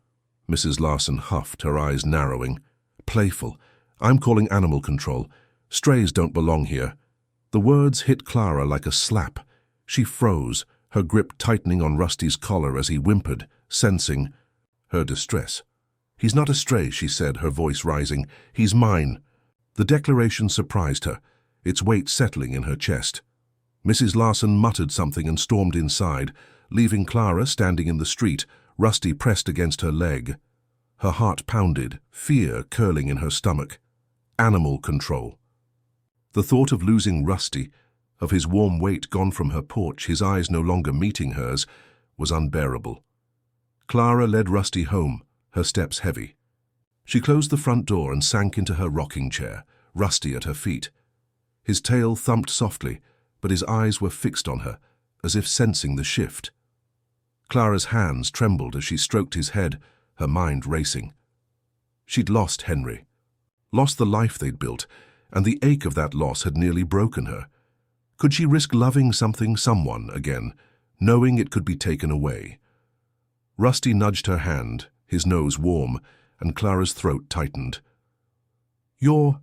Mrs. Larson huffed, her eyes narrowing. "Playful. I'm calling animal control. Strays don't belong here." The words hit Clara like a slap. She froze, her grip tightening on Rusty's collar as he whimpered, sensing her distress. "He's not a stray," she said, her voice rising. "He's mine." The declaration surprised her, its weight settling in her chest. Mrs. Larson muttered something and stormed inside, leaving Clara standing in the street, Rusty pressed against her leg. Her heart pounded, fear curling in her stomach. Animal control. The thought of losing Rusty, of his warm weight gone from her porch, his eyes no longer meeting hers, was unbearable. Clara led Rusty home, her steps heavy. She closed the front door and sank into her rocking chair, Rusty at her feet. His tail thumped softly, but his eyes were fixed on her, as if sensing the shift. Clara's hands trembled as she stroked his head, her mind racing. She'd lost Henry, lost the life they'd built, and the ache of that loss had nearly broken her. Could she risk loving someone again, knowing it could be taken away? Rusty nudged her hand, his nose warm, and Clara's throat tightened. "You're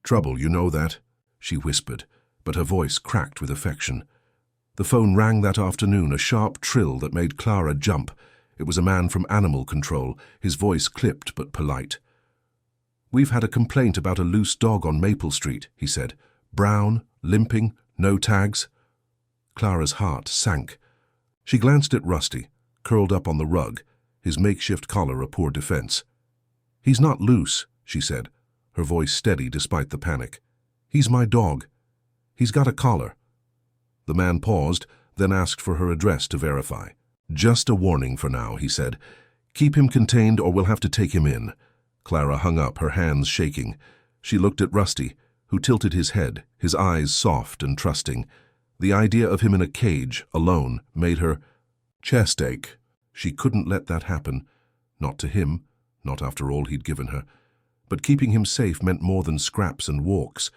trouble, you know that," she whispered, but her voice cracked with affection. The phone rang that afternoon, a sharp trill that made Clara jump. It was a man from Animal Control, his voice clipped but polite. "We've had a complaint about a loose dog on Maple Street," he said. "Brown, limping, no tags." Clara's heart sank, She glanced at Rusty, curled up on the rug, his makeshift collar a poor defense. "He's not loose," she said, her voice steady despite the panic. "He's my dog. He's got a collar." The man paused, then asked for her address to verify. "Just a warning for now," he said. "Keep him contained or we'll have to take him in." Clara hung up, her hands shaking. She looked at Rusty, who tilted his head, his eyes soft and trusting. The idea of him in a cage, alone, made her chest ache. She couldn't let that happen. Not to him, not after all he'd given her. But keeping him safe meant more than scraps and walks.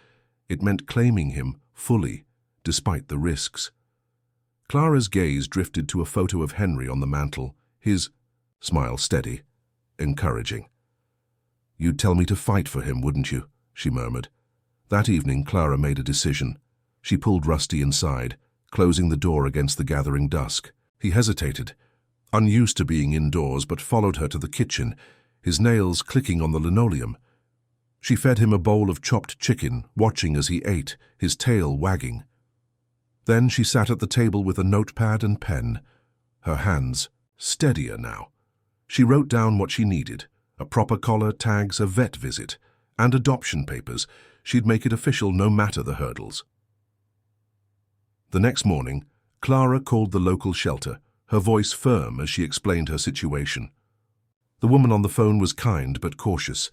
It meant claiming him fully, despite the risks. Clara's gaze drifted to a photo of Henry on the mantel, his smile steady, encouraging. "You'd tell me to fight for him, wouldn't you?" she murmured. That evening, Clara made a decision. She pulled Rusty inside, closing the door against the gathering dusk. He hesitated, unused to being indoors, but followed her to the kitchen, his nails clicking on the linoleum. She fed him a bowl of chopped chicken, watching as he ate, his tail wagging. Then she sat at the table with a notepad and pen, her hands steadier now. She wrote down what she needed: a proper collar, tags, a vet visit, and adoption papers. She'd make it official no matter the hurdles. The next morning, Clara called the local shelter, her voice firm as she explained her situation. The woman on the phone was kind but cautious.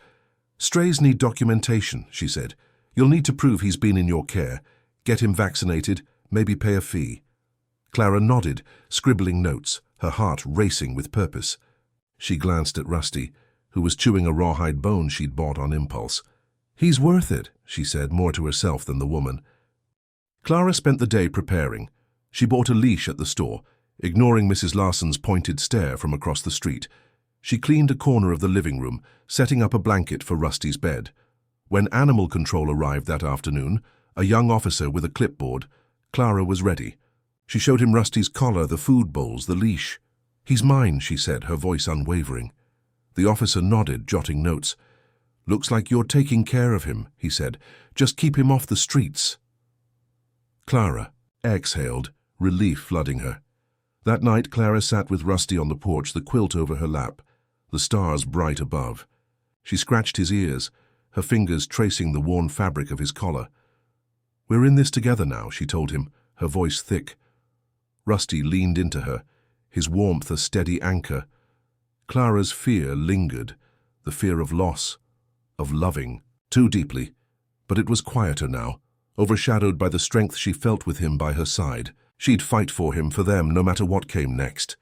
"Strays need documentation," she said. "You'll need to prove he's been in your care. Get him vaccinated, maybe pay a fee." Clara nodded, scribbling notes, her heart racing with purpose. She glanced at Rusty, who was chewing a rawhide bone she'd bought on impulse. "He's worth it," she said, more to herself than the woman. Clara spent the day preparing. She bought a leash at the store, ignoring Mrs. Larson's pointed stare from across the street. She cleaned a corner of the living room, setting up a blanket for Rusty's bed. When animal control arrived that afternoon, a young officer with a clipboard, Clara was ready. She showed him Rusty's collar, the food bowls, the leash. "He's mine," she said, her voice unwavering. The officer nodded, jotting notes. "Looks like you're taking care of him," he said. "Just keep him off the streets." Clara exhaled, relief flooding her. That night, Clara sat with Rusty on the porch, the quilt over her lap, the stars bright above. She scratched his ears, her fingers tracing the worn fabric of his collar. "We're in this together now," she told him, her voice thick. Rusty leaned into her, his warmth a steady anchor. Clara's fear lingered, the fear of loss, of loving, too deeply, but it was quieter now, overshadowed by the strength she felt with him by her side. She'd fight for him, for them, no matter what came next.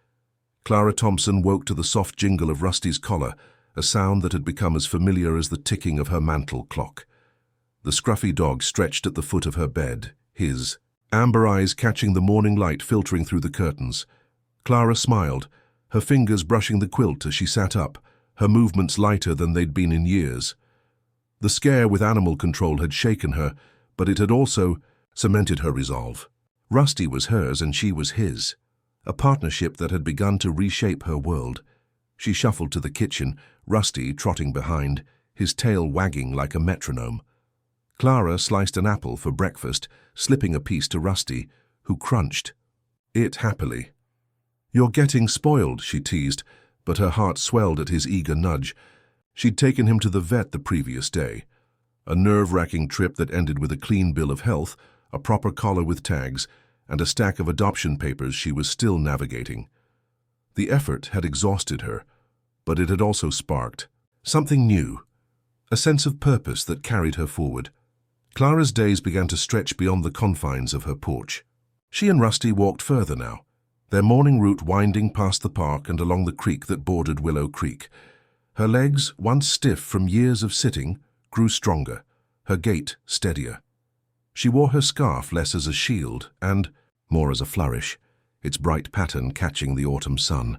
Clara Thompson woke to the soft jingle of Rusty's collar, a sound that had become as familiar as the ticking of her mantel clock. The scruffy dog stretched at the foot of her bed, his amber eyes catching the morning light filtering through the curtains. Clara smiled, her fingers brushing the quilt as she sat up, her movements lighter than they'd been in years. The scare with animal control had shaken her, but it had also cemented her resolve. Rusty was hers and she was his, a partnership that had begun to reshape her world. She shuffled to the kitchen, Rusty trotting behind, his tail wagging like a metronome. Clara sliced an apple for breakfast, slipping a piece to Rusty, who crunched it happily. "You're getting spoiled," she teased, but her heart swelled at his eager nudge. She'd taken him to the vet the previous day. A nerve-wracking trip that ended with a clean bill of health, a proper collar with tags, and a stack of adoption papers she was still navigating. The effort had exhausted her, but it had also sparked something new, a sense of purpose that carried her forward. Clara's days began to stretch beyond the confines of her porch. She and Rusty walked further now, their morning route winding past the park and along the creek that bordered Willow Creek. Her legs, once stiff from years of sitting, grew stronger, her gait steadier. She wore her scarf less as a shield and more as a flourish, its bright pattern catching the autumn sun.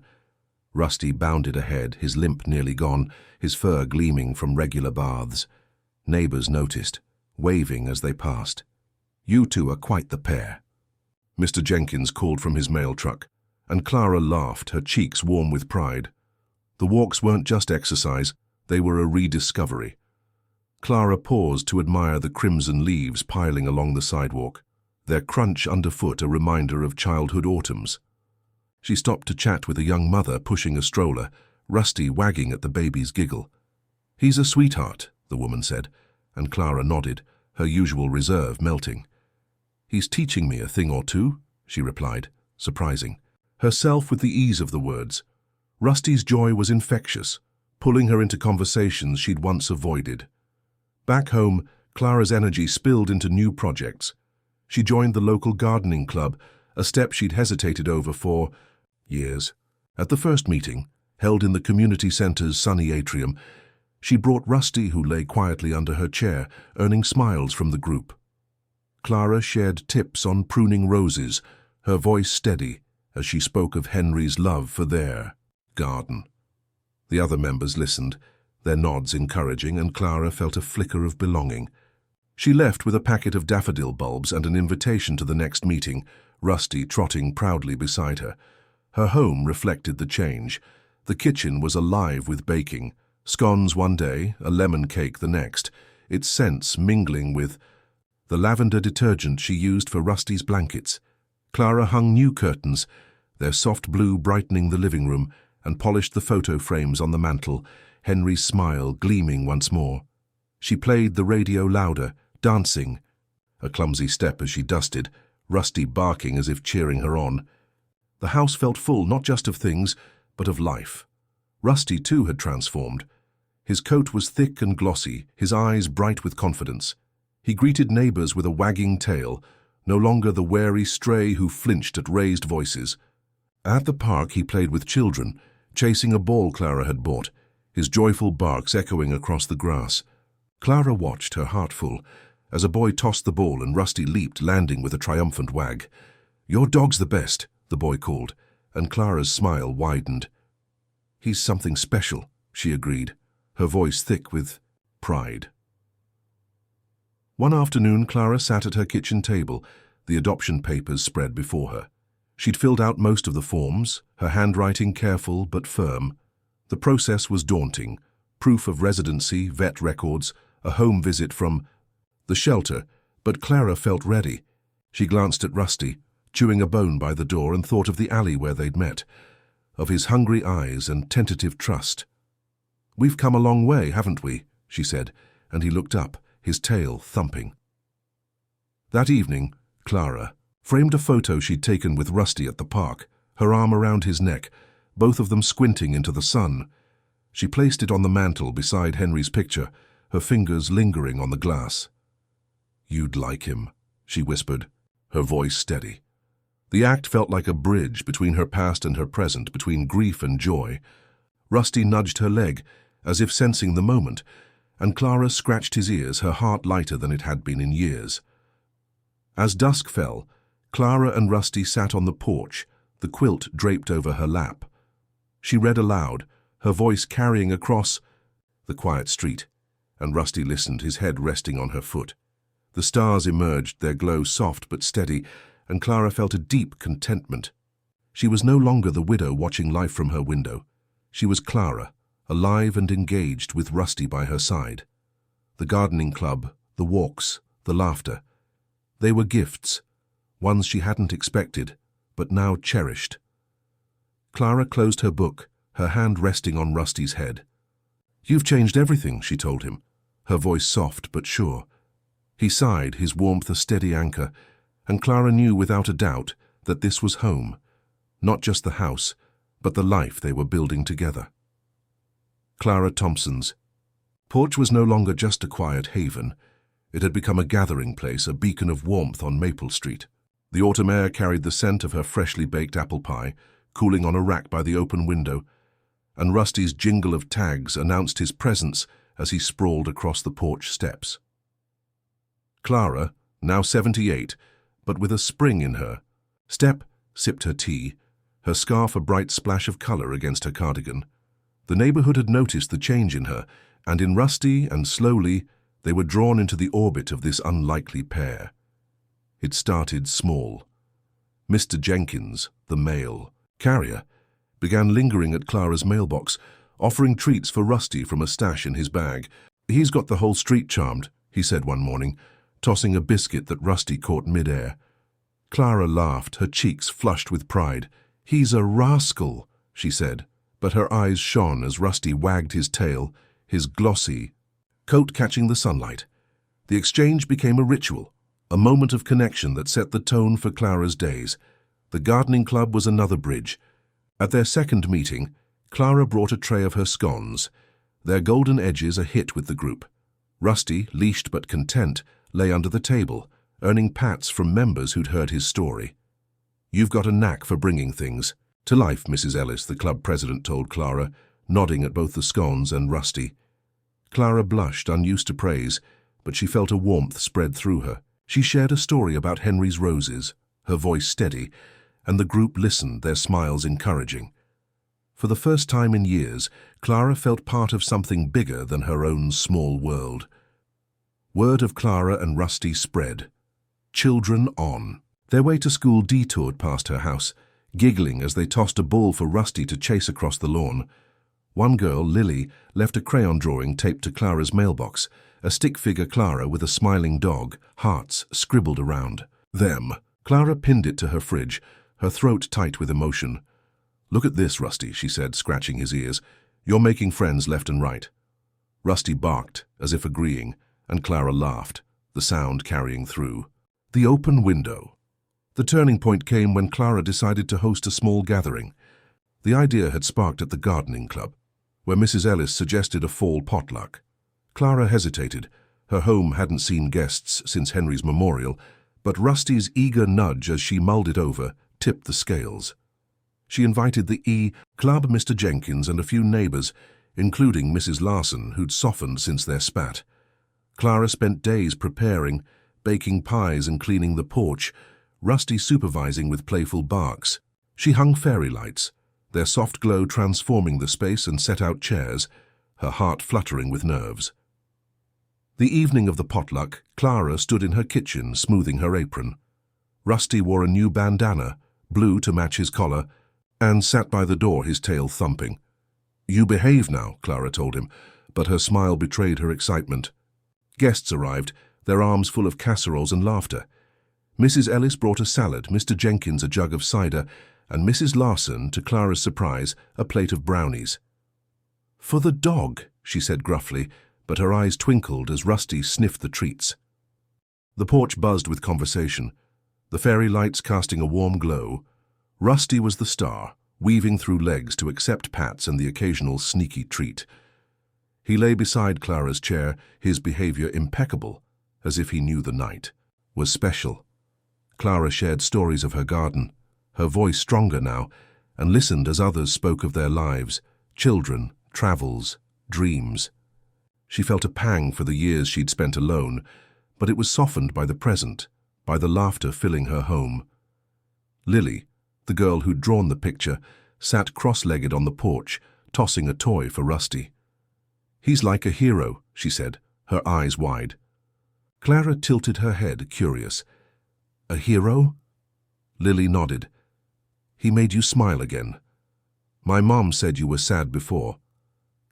Rusty bounded ahead, his limp nearly gone, his fur gleaming from regular baths. Neighbors noticed, waving as they passed. "You two are quite the pair," Mr. Jenkins called from his mail truck, and Clara laughed, her cheeks warm with pride. The walks weren't just exercise, they were a rediscovery. Clara paused to admire the crimson leaves piling along the sidewalk, their crunch underfoot a reminder of childhood autumns. She stopped to chat with a young mother pushing a stroller, Rusty wagging at the baby's giggle. "He's a sweetheart," the woman said, and Clara nodded, her usual reserve melting. "He's teaching me a thing or two," she replied, surprising herself with the ease of the words. Rusty's joy was infectious, pulling her into conversations she'd once avoided. Back home, Clara's energy spilled into new projects. She joined the local gardening club, a step she'd hesitated over for years. At the first meeting, held in the community center's sunny atrium, she brought Rusty, who lay quietly under her chair, earning smiles from the group. Clara shared tips on pruning roses, her voice steady as she spoke of Henry's love for their garden. The other members listened, their nods encouraging, and Clara felt a flicker of belonging. She left with a packet of daffodil bulbs and an invitation to the next meeting, Rusty trotting proudly beside her. Her home reflected the change. The kitchen was alive with baking, scones one day, a lemon cake the next, its scents mingling with the lavender detergent she used for Rusty's blankets. Clara hung new curtains, their soft blue brightening the living room, and polished the photo frames on the mantel, Henry's smile gleaming once more. She played the radio louder, dancing, a clumsy step as she dusted, Rusty barking as if cheering her on. The house felt full not just of things, but of life. Rusty, too, had transformed. His coat was thick and glossy, his eyes bright with confidence. He greeted neighbors with a wagging tail, no longer the wary stray who flinched at raised voices. At the park he played with children, chasing a ball Clara had bought, his joyful barks echoing across the grass. Clara watched, her heart full, as a boy tossed the ball and Rusty leaped, landing with a triumphant wag. "Your dog's the best," the boy called, and Clara's smile widened. "He's something special," she agreed, her voice thick with pride. One afternoon, Clara sat at her kitchen table, the adoption papers spread before her. She'd filled out most of the forms, her handwriting careful but firm. The process was daunting: proof of residency, vet records, a home visit from the shelter, but Clara felt ready. She glanced at Rusty, chewing a bone by the door, and thought of the alley where they'd met, of his hungry eyes and tentative trust. "We've come a long way, haven't we?" she said, and he looked up, his tail thumping. That evening, Clara framed a photo she'd taken with Rusty at the park, her arm around his neck, both of them squinting into the sun. She placed it on the mantel beside Henry's picture, her fingers lingering on the glass. "You'd like him," she whispered, her voice steady. The act felt like a bridge between her past and her present, between grief and joy. Rusty nudged her leg, as if sensing the moment, and Clara scratched his ears, her heart lighter than it had been in years. As dusk fell, Clara and Rusty sat on the porch, the quilt draped over her lap. She read aloud, her voice carrying across the quiet street, and Rusty listened, his head resting on her foot. The stars emerged, their glow soft but steady, and Clara felt a deep contentment. She was no longer the widow watching life from her window. She was Clara, alive and engaged with Rusty by her side. The gardening club, the walks, the laughter. They were gifts, ones she hadn't expected, but now cherished. Clara closed her book, her hand resting on Rusty's head. "You've changed everything," she told him, her voice soft but sure. He sighed, his warmth a steady anchor, and Clara knew without a doubt that this was home, not just the house, but the life they were building together. Clara Thompson's porch was no longer just a quiet haven. It had become a gathering place, a beacon of warmth on Maple Street. The autumn air carried the scent of her freshly baked apple pie, cooling on a rack by the open window, and Rusty's jingle of tags announced his presence as he sprawled across the porch steps. Clara, now 78, but with a spring in her, sipped her tea, her scarf a bright splash of color against her cardigan. The neighborhood had noticed the change in her, and in Rusty, and slowly, they were drawn into the orbit of this unlikely pair. It started small. Mr. Jenkins, the mail carrier, began lingering at Clara's mailbox, offering treats for Rusty from a stash in his bag. "He's got the whole street charmed," he said one morning, tossing a biscuit that Rusty caught mid-air. Clara laughed, her cheeks flushed with pride. "He's a rascal," she said, but her eyes shone as Rusty wagged his tail, his glossy coat catching the sunlight. The exchange became a ritual, a moment of connection that set the tone for Clara's days. The gardening club was another bridge. At their second meeting, Clara brought a tray of her scones, their golden edges a hit with the group. Rusty, leashed but content, lay under the table, earning pats from members who'd heard his story. "You've got a knack for bringing things to life, Mrs. Ellis," the club president told Clara, nodding at both the scones and Rusty. Clara blushed, unused to praise, but she felt a warmth spread through her. She shared a story about Henry's roses, her voice steady, and the group listened, their smiles encouraging. For the first time in years, Clara felt part of something bigger than her own small world. Word of Clara and Rusty spread. Children on. Their way to school detoured past her house, giggling as they tossed a ball for Rusty to chase across the lawn. One girl, Lily, left a crayon drawing taped to Clara's mailbox, a stick figure Clara with a smiling dog, hearts scribbled around them. Clara pinned it to her fridge, her throat tight with emotion. "Look at this, Rusty," she said, scratching his ears. "You're making friends left and right." Rusty barked, as if agreeing, and Clara laughed, the sound carrying through. The open window. The turning point came when Clara decided to host a small gathering. The idea had sparked at the gardening club, where Mrs. Ellis suggested a fall potluck. Clara hesitated. Her home hadn't seen guests since Henry's memorial, but Rusty's eager nudge as she mulled it over tipped the scales. She invited the club, Mr. Jenkins, and a few neighbors, including Mrs. Larson, who'd softened since their spat. Clara spent days preparing, baking pies and cleaning the porch, Rusty supervising with playful barks. She hung fairy lights, their soft glow transforming the space, and set out chairs, her heart fluttering with nerves. The evening of the potluck, Clara stood in her kitchen, smoothing her apron. Rusty wore a new bandana, blue to match his collar, and sat by the door, his tail thumping. "You behave now," Clara told him, but her smile betrayed her excitement. Guests arrived, their arms full of casseroles and laughter. Mrs. Ellis brought a salad, Mr. Jenkins a jug of cider, and Mrs. Larson, to Clara's surprise, a plate of brownies. "For the dog," she said gruffly, but her eyes twinkled as Rusty sniffed the treats. The porch buzzed with conversation, the fairy lights casting a warm glow. Rusty was the star, weaving through legs to accept pats and the occasional sneaky treat. He lay beside Clara's chair, his behavior impeccable, as if he knew the night was special. Clara shared stories of her garden, her voice stronger now, and listened as others spoke of their lives, children, travels, dreams. She felt a pang for the years she'd spent alone, but it was softened by the present, by the laughter filling her home. Lily, the girl who'd drawn the picture, sat cross-legged on the porch, tossing a toy for Rusty. "He's like a hero," she said, her eyes wide. Clara tilted her head, curious. "A hero?" Lily nodded. "He made you smile again. My mom said you were sad before."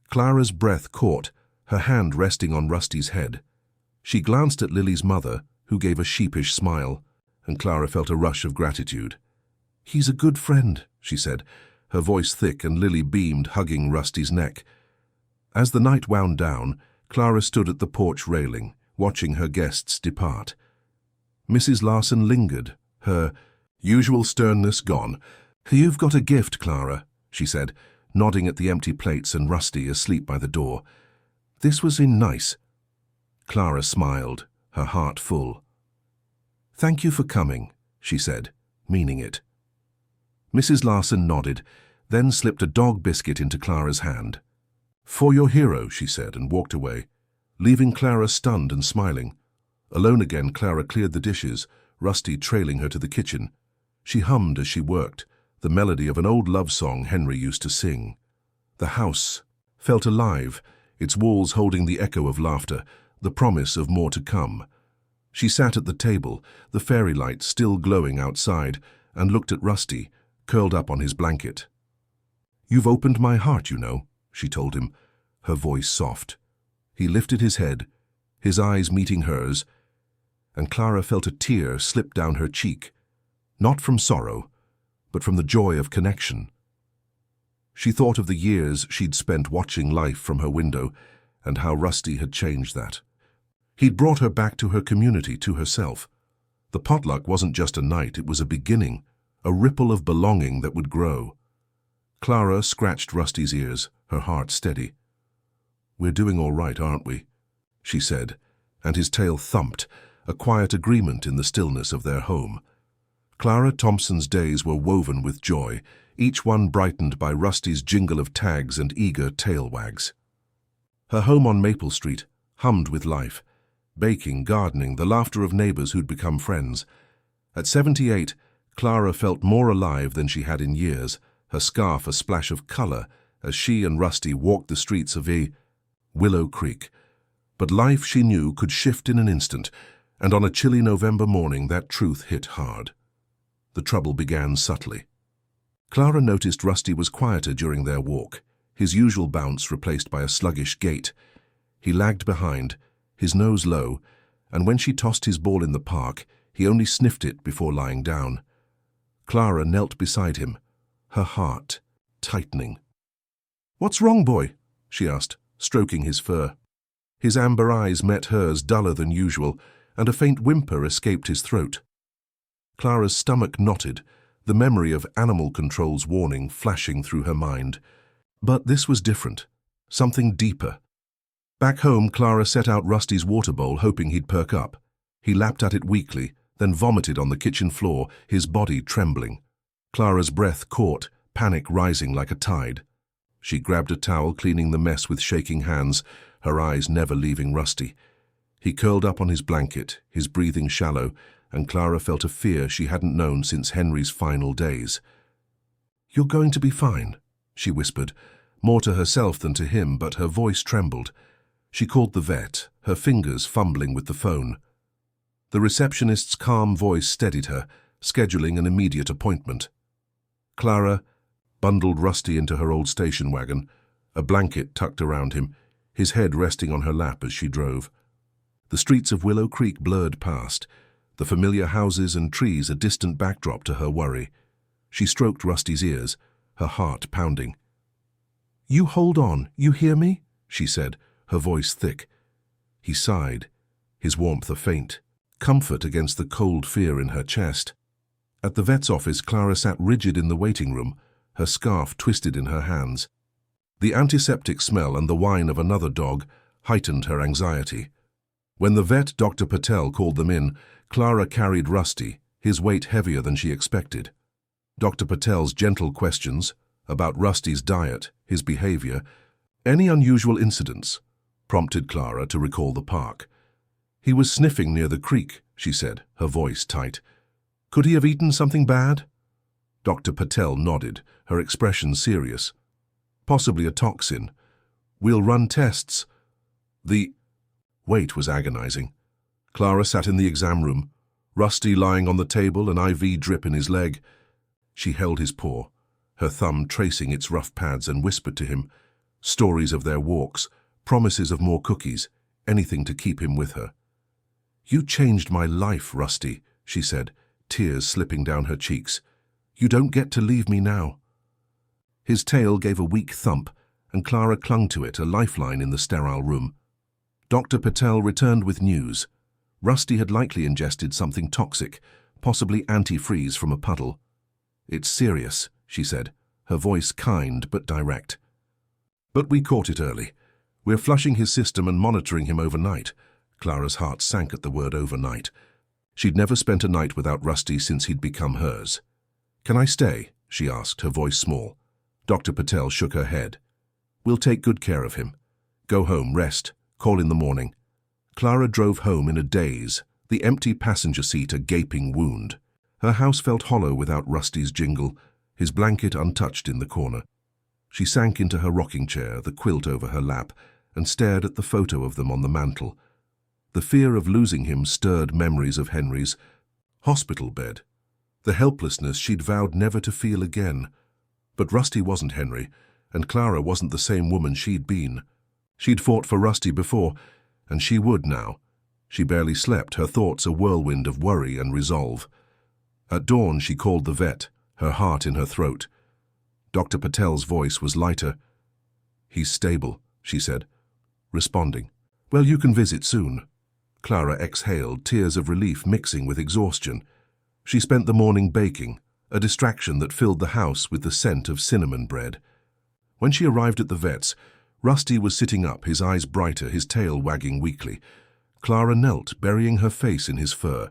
Clara's breath caught, her hand resting on Rusty's head. She glanced at Lily's mother, who gave a sheepish smile, and Clara felt a rush of gratitude. "He's a good friend," she said, her voice thick, and Lily beamed, hugging Rusty's neck. As the night wound down, Clara stood at the porch railing, watching her guests depart. Mrs. Larson lingered, her usual sternness gone. "You've got a gift, Clara," she said, nodding at the empty plates and Rusty asleep by the door. "This was nice." Clara smiled, her heart full. "Thank you for coming," she said, meaning it. Mrs. Larson nodded, then slipped a dog biscuit into Clara's hand. "For your hero," she said, and walked away, leaving Clara stunned and smiling. Alone again, Clara cleared the dishes, Rusty trailing her to the kitchen. She hummed as she worked, the melody of an old love song Henry used to sing. The house felt alive, its walls holding the echo of laughter, the promise of more to come. She sat at the table, the fairy light still glowing outside, and looked at Rusty, curled up on his blanket. "You've opened my heart, you know," she told him, her voice soft. He lifted his head, his eyes meeting hers, and Clara felt a tear slip down her cheek, not from sorrow, but from the joy of connection. She thought of the years she'd spent watching life from her window and how Rusty had changed that. He'd brought her back to her community, to herself. The potluck wasn't just a night, it was a beginning, a ripple of belonging that would grow. Clara scratched Rusty's ears, her heart steady. "We're doing all right, aren't we?" she said, and his tail thumped, a quiet agreement in the stillness of their home. Clara Thompson's days were woven with joy, each one brightened by Rusty's jingle of tags and eager tail wags. Her home on Maple Street hummed with life, baking, gardening, the laughter of neighbors who'd become friends. At 78, Clara felt more alive than she had in years, her scarf a splash of color as she and Rusty walked the streets of Willow Creek. But life, she knew, could shift in an instant, and on a chilly November morning that truth hit hard. The trouble began subtly. Clara noticed Rusty was quieter during their walk, his usual bounce replaced by a sluggish gait. He lagged behind, his nose low, and when she tossed his ball in the park, he only sniffed it before lying down. Clara knelt beside him, her heart tightening. "What's wrong, boy?" she asked, stroking his fur. His amber eyes met hers, duller than usual, and a faint whimper escaped his throat. Clara's stomach knotted, the memory of animal control's warning flashing through her mind. But this was different, something deeper. Back home, Clara set out Rusty's water bowl, hoping he'd perk up. He lapped at it weakly, then vomited on the kitchen floor, his body trembling. Clara's breath caught, panic rising like a tide. She grabbed a towel, cleaning the mess with shaking hands, her eyes never leaving Rusty. He curled up on his blanket, his breathing shallow, and Clara felt a fear she hadn't known since Henry's final days. "You're going to be fine," she whispered, more to herself than to him, but her voice trembled. She called the vet, her fingers fumbling with the phone. The receptionist's calm voice steadied her, scheduling an immediate appointment. Clara bundled Rusty into her old station wagon, a blanket tucked around him, his head resting on her lap as she drove. The streets of Willow Creek blurred past, the familiar houses and trees a distant backdrop to her worry. She stroked Rusty's ears, her heart pounding. "You hold on, you hear me?" she said, her voice thick. He sighed, his warmth a faint comfort against the cold fear in her chest. At the vet's office, Clara sat rigid in the waiting room, her scarf twisted in her hands. The antiseptic smell and the whine of another dog heightened her anxiety. When the vet, Dr. Patel, called them in, Clara carried Rusty, his weight heavier than she expected. Dr. Patel's gentle questions about Rusty's diet, his behavior, any unusual incidents, prompted Clara to recall the park. "He was sniffing near the creek," she said, her voice tight. "Could he have eaten something bad?" Dr. Patel nodded, her expression serious. "Possibly a toxin. We'll run tests." The wait was agonizing. Clara sat in the exam room, Rusty lying on the table, an IV drip in his leg. She held his paw, her thumb tracing its rough pads, and whispered to him, stories of their walks, promises of more cookies, anything to keep him with her. "You changed my life, Rusty," she said, tears slipping down her cheeks. "You don't get to leave me now." His tail gave a weak thump, and Clara clung to it, a lifeline in the sterile room. Dr. Patel returned with news. Rusty had likely ingested something toxic, possibly antifreeze from a puddle. "It's serious," she said, her voice kind but direct. "But we caught it early. We're flushing his system and monitoring him overnight." Clara's heart sank at the word overnight. She'd never spent a night without Rusty since he'd become hers. "Can I stay?" she asked, her voice small. Dr. Patel shook her head. "We'll take good care of him. Go home, rest, call in the morning." Clara drove home in a daze, the empty passenger seat a gaping wound. Her house felt hollow without Rusty's jingle, his blanket untouched in the corner. She sank into her rocking chair, the quilt over her lap, and stared at the photo of them on the mantel. The fear of losing him stirred memories of Henry's hospital bed, the helplessness she'd vowed never to feel again. But Rusty wasn't Henry, and Clara wasn't the same woman she'd been. She'd fought for Rusty before, and she would now. She barely slept, her thoughts a whirlwind of worry and resolve. At dawn, she called the vet, her heart in her throat. Dr. Patel's voice was lighter. "He's stable," she said, responding. "Well, you can visit soon." Clara exhaled, tears of relief mixing with exhaustion. She spent the morning baking, a distraction that filled the house with the scent of cinnamon bread. When she arrived at the vet's, Rusty was sitting up, his eyes brighter, his tail wagging weakly. Clara knelt, burying her face in his fur.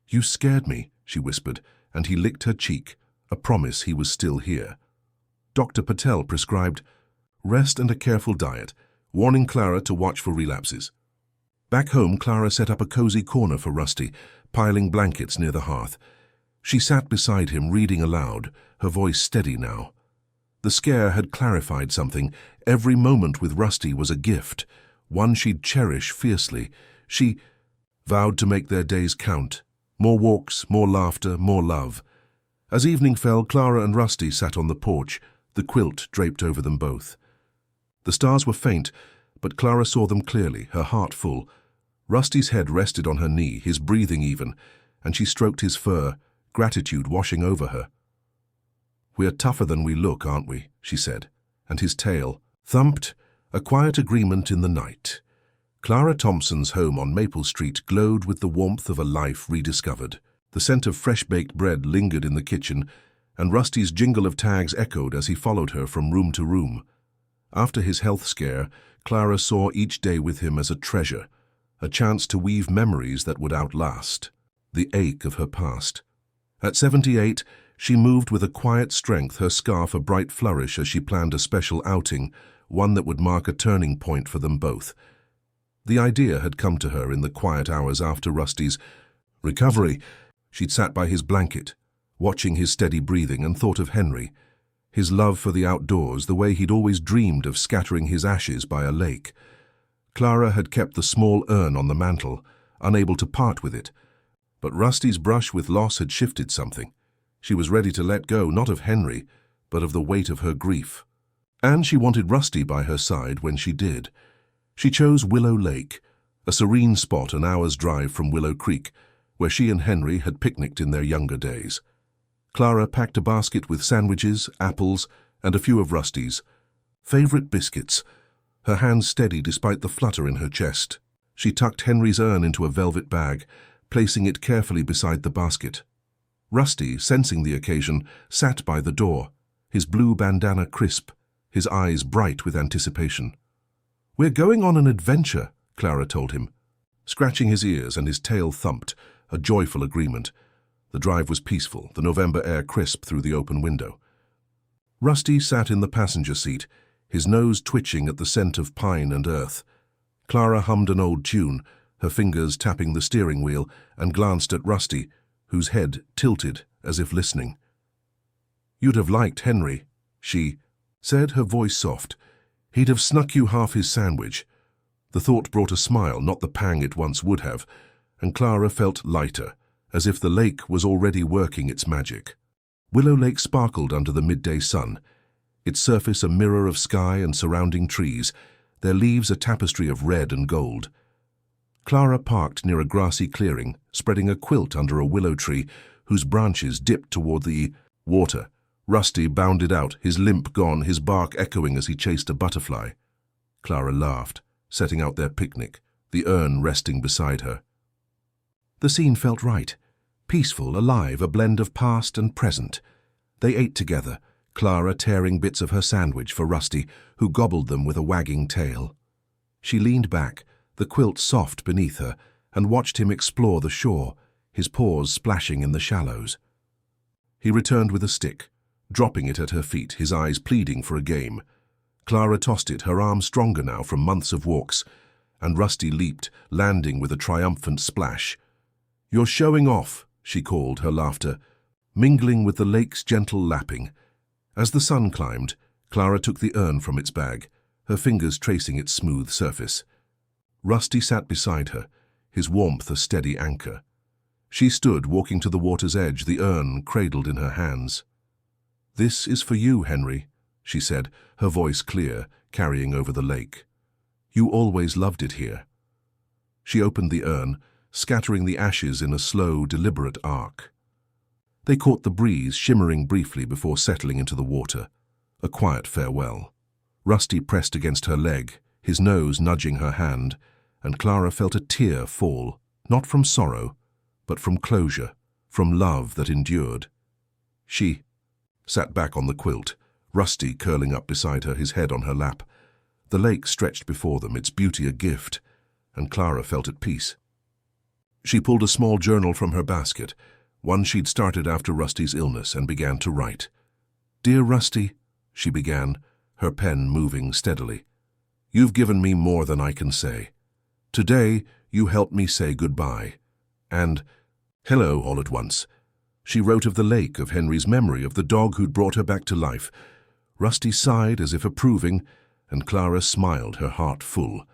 "You scared me," she whispered, and he licked her cheek, a promise he was still here. Dr. Patel prescribed rest and a careful diet, warning Clara to watch for relapses. Back home, Clara set up a cozy corner for Rusty, piling blankets near the hearth. She sat beside him, reading aloud, her voice steady now. The scare had clarified something. Every moment with Rusty was a gift, one she'd cherish fiercely. She vowed to make their days count. More walks, more laughter, more love. As evening fell, Clara and Rusty sat on the porch, the quilt draped over them both. The stars were faint, but Clara saw them clearly, her heart full. Rusty's head rested on her knee, his breathing even, and she stroked his fur, gratitude washing over her. "We're tougher than we look, aren't we?" she said, and his tail thumped, a quiet agreement in the night. Clara Thompson's home on Maple Street glowed with the warmth of a life rediscovered. The scent of fresh-baked bread lingered in the kitchen, and Rusty's jingle of tags echoed as he followed her from room to room. After his health scare, Clara saw each day with him as a treasure, a chance to weave memories that would outlast the ache of her past. At 78, she moved with a quiet strength, her scarf a bright flourish as she planned a special outing, one that would mark a turning point for them both. The idea had come to her in the quiet hours after Rusty's recovery. She'd sat by his blanket, watching his steady breathing, and thought of Henry, his love for the outdoors, the way he'd always dreamed of scattering his ashes by a lake. Clara had kept the small urn on the mantel, unable to part with it. But Rusty's brush with loss had shifted something. She was ready to let go, not of Henry, but of the weight of her grief. And she wanted Rusty by her side when she did. She chose Willow Lake, a serene spot an hour's drive from Willow Creek, where she and Henry had picnicked in their younger days. Clara packed a basket with sandwiches, apples, and a few of Rusty's favorite biscuits, her hands steady despite the flutter in her chest. She tucked Henry's urn into a velvet bag, placing it carefully beside the basket. Rusty, sensing the occasion, sat by the door, his blue bandana crisp, his eyes bright with anticipation. "We're going on an adventure," Clara told him. Scratching his ears and his tail thumped, a joyful agreement. The drive was peaceful, the November air crisp through the open window. Rusty sat in the passenger seat, his nose twitching at the scent of pine and earth. Clara hummed an old tune, her fingers tapping the steering wheel, and glanced at Rusty, whose head tilted as if listening. "You'd have liked Henry," she said, her voice soft. "He'd have snuck you half his sandwich." The thought brought a smile, not the pang it once would have, and Clara felt lighter, as if the lake was already working its magic. Willow Lake sparkled under the midday sun, its surface a mirror of sky and surrounding trees, their leaves a tapestry of red and gold. Clara parked near a grassy clearing, spreading a quilt under a willow tree whose branches dipped toward the water. Rusty bounded out, his limp gone, his bark echoing as he chased a butterfly. Clara laughed, setting out their picnic, the urn resting beside her. The scene felt right, peaceful, alive, a blend of past and present. They ate together, Clara tearing bits of her sandwich for Rusty, who gobbled them with a wagging tail. She leaned back, the quilt soft beneath her, and watched him explore the shore, his paws splashing in the shallows. He returned with a stick, dropping it at her feet, his eyes pleading for a game. Clara tossed it, her arm stronger now from months of walks, and Rusty leaped, landing with a triumphant splash. "You're showing off," she called, her laughter mingling with the lake's gentle lapping. As the sun climbed, Clara took the urn from its bag, her fingers tracing its smooth surface. Rusty sat beside her, his warmth a steady anchor. She stood, walking to the water's edge, the urn cradled in her hands. "This is for you, Henry," she said, her voice clear, carrying over the lake. "You always loved it here." She opened the urn, scattering the ashes in a slow, deliberate arc. They caught the breeze shimmering briefly before settling into the water, a quiet farewell. Rusty pressed against her leg, his nose nudging her hand, and Clara felt a tear fall, not from sorrow, but from closure, from love that endured. She sat back on the quilt, Rusty curling up beside her, his head on her lap. The lake stretched before them, its beauty a gift, and Clara felt at peace. She pulled a small journal from her basket, one she'd started after Rusty's illness, and began to write. "Dear Rusty," she began, her pen moving steadily, "you've given me more than I can say. Today, you helped me say goodbye. And hello all at once." She wrote of the lake, of Henry's memory, of the dog who'd brought her back to life. Rusty sighed as if approving, and Clara smiled, her heart full.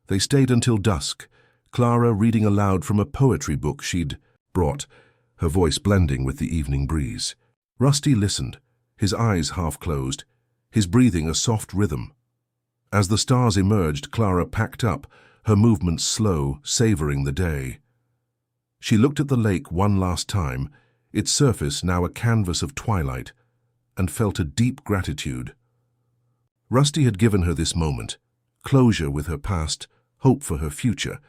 They stayed until dusk, Clara reading aloud from a poetry book she'd brought, her voice blending with the evening breeze. Rusty listened, his eyes half closed, his breathing a soft rhythm. As the stars emerged, Clara packed up, her movements slow, savoring the day. She looked at the lake one last time, its surface now a canvas of twilight, and felt a deep gratitude. Rusty had given her this moment, closure with her past, hope for her future.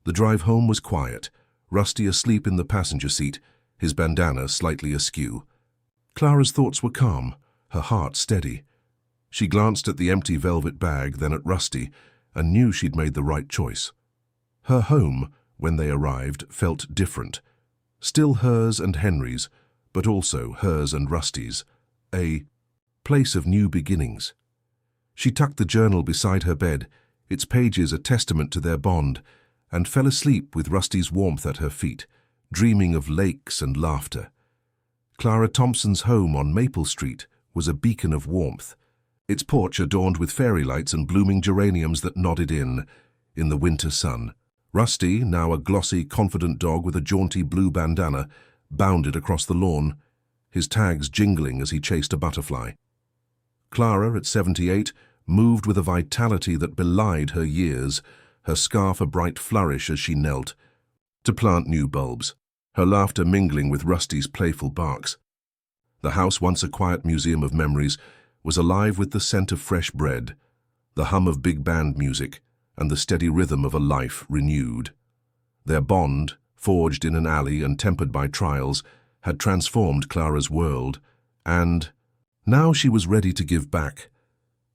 The drive home was quiet, Rusty asleep in the passenger seat, his bandana slightly askew. Clara's thoughts were calm, her heart steady. She glanced at the empty velvet bag, then at Rusty, and knew she'd made the right choice. Her home, when they arrived, felt different. Still hers and Henry's, but also hers and Rusty's. A place of new beginnings. She tucked the journal beside her bed, its pages a testament to their bond, and fell asleep with Rusty's warmth at her feet, dreaming of lakes and laughter. Clara Thompson's home on Maple Street was a beacon of warmth, its porch adorned with fairy lights and blooming geraniums that nodded in the winter sun. Rusty, now a glossy, confident dog with a jaunty blue bandana, bounded across the lawn, his tags jingling as he chased a butterfly. Clara, at 78, moved with a vitality that belied her years, her scarf a bright flourish as she knelt to plant new bulbs, her laughter mingling with Rusty's playful barks. The house, once a quiet museum of memories, was alive with the scent of fresh bread, the hum of big band music, and the steady rhythm of a life renewed. Their bond, forged in an alley and tempered by trials, had transformed Clara's world, and now she was ready to give back.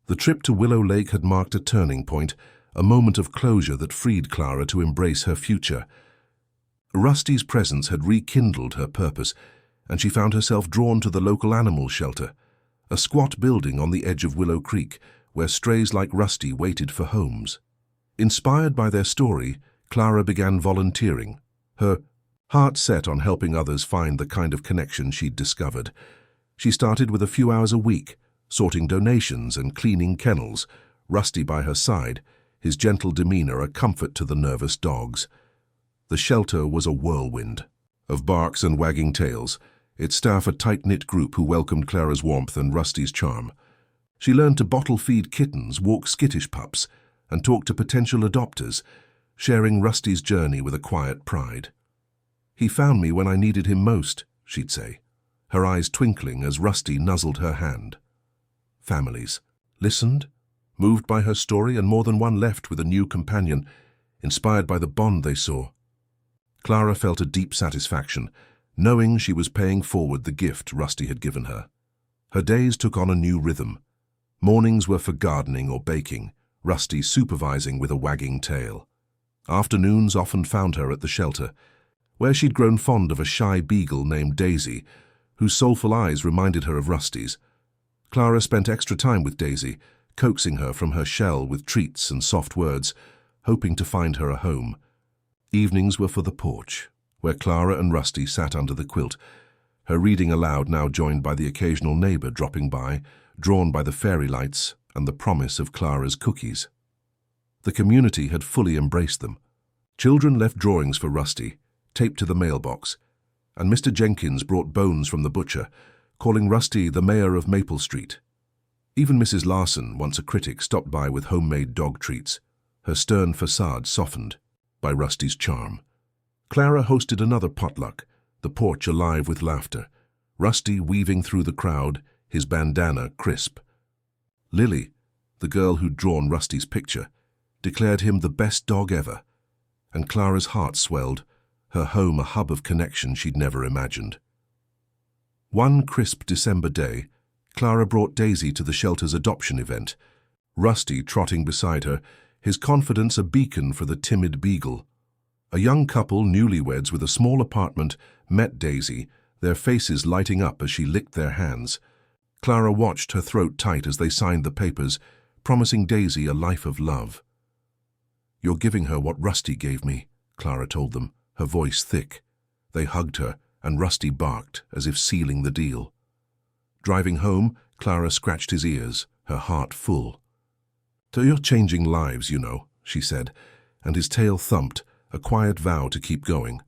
The trip to Willow Lake had marked a turning point, a moment of closure that freed Clara to embrace her future. Rusty's presence had rekindled her purpose, and she found herself drawn to the local animal shelter, a squat building on the edge of Willow Creek, where strays like Rusty waited for homes. Inspired by their story, Clara began volunteering, her heart set on helping others find the kind of connection she'd discovered. She started with a few hours a week, sorting donations and cleaning kennels, Rusty by her side, his gentle demeanor a comfort to the nervous dogs. The shelter was a whirlwind of barks and wagging tails, its staff a tight-knit group who welcomed Clara's warmth and Rusty's charm. She learned to bottle-feed kittens, walk skittish pups, and talk to potential adopters, sharing Rusty's journey with a quiet pride. "He found me when I needed him most," she'd say, her eyes twinkling as Rusty nuzzled her hand. Families listened, moved by her story, and more than one left with a new companion, inspired by the bond they saw. Clara felt a deep satisfaction, knowing she was paying forward the gift Rusty had given her. Her days took on a new rhythm. Mornings were for gardening or baking, Rusty supervising with a wagging tail. Afternoons often found her at the shelter, where she'd grown fond of a shy beagle named Daisy, whose soulful eyes reminded her of Rusty's. Clara spent extra time with Daisy, coaxing her from her shell with treats and soft words, hoping to find her a home. Evenings were for the porch, where Clara and Rusty sat under the quilt, her reading aloud now joined by the occasional neighbor dropping by, drawn by the fairy lights and the promise of Clara's cookies. The community had fully embraced them. Children left drawings for Rusty, taped to the mailbox, and Mr. Jenkins brought bones from the butcher, calling Rusty the mayor of Maple Street. Even Mrs. Larson, once a critic, stopped by with homemade dog treats, her stern facade softened by Rusty's charm. Clara hosted another potluck, the porch alive with laughter, Rusty weaving through the crowd, his bandana crisp. Lily, the girl who'd drawn Rusty's picture, declared him the best dog ever, and Clara's heart swelled, her home a hub of connection she'd never imagined. One crisp December day, Clara brought Daisy to the shelter's adoption event, Rusty trotting beside her, his confidence a beacon for the timid beagle. A young couple, newlyweds with a small apartment, met Daisy, their faces lighting up as she licked their hands. Clara watched, her throat tight as they signed the papers, promising Daisy a life of love. "You're giving her what Rusty gave me," Clara told them, her voice thick. They hugged her, and Rusty barked, as if sealing the deal. Driving home, Clara scratched his ears, her heart full. "So you're changing lives, you know," she said, and his tail thumped, a quiet vow to keep going.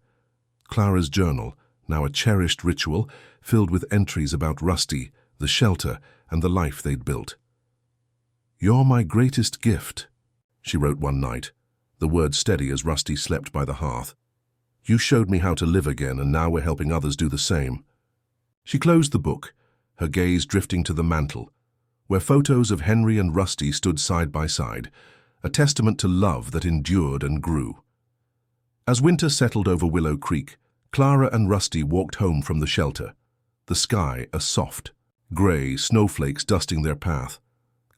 Clara's journal, now a cherished ritual, filled with entries about Rusty, the shelter, and the life they'd built. "You're my greatest gift," she wrote one night, the words steady as Rusty slept by the hearth. "You showed me how to live again, and now we're helping others do the same." She closed the book, her gaze drifting to the mantel, where photos of Henry and Rusty stood side by side, a testament to love that endured and grew. As winter settled over Willow Creek, Clara and Rusty walked home from the shelter, the sky a soft, grey snowflakes dusting their path.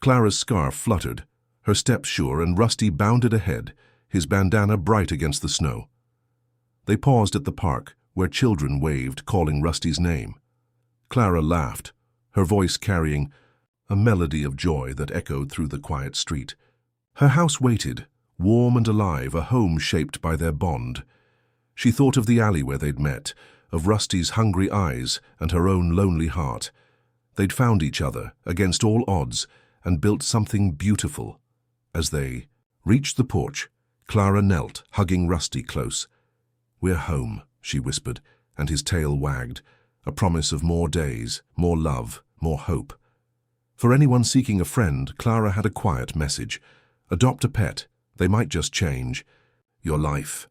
Clara's scarf fluttered, her steps sure, and Rusty bounded ahead, his bandana bright against the snow. They paused at the park, where children waved, calling Rusty's name. Clara laughed, her voice carrying a melody of joy that echoed through the quiet street. Her house waited, warm and alive, a home shaped by their bond. She thought of the alley where they'd met, of Rusty's hungry eyes and her own lonely heart. They'd found each other, against all odds, and built something beautiful. As they reached the porch, Clara knelt, hugging Rusty close. "We're home," she whispered, and his tail wagged, a promise of more days, more love, more hope. For anyone seeking a friend, Clara had a quiet message. Adopt a pet. They might just change your life.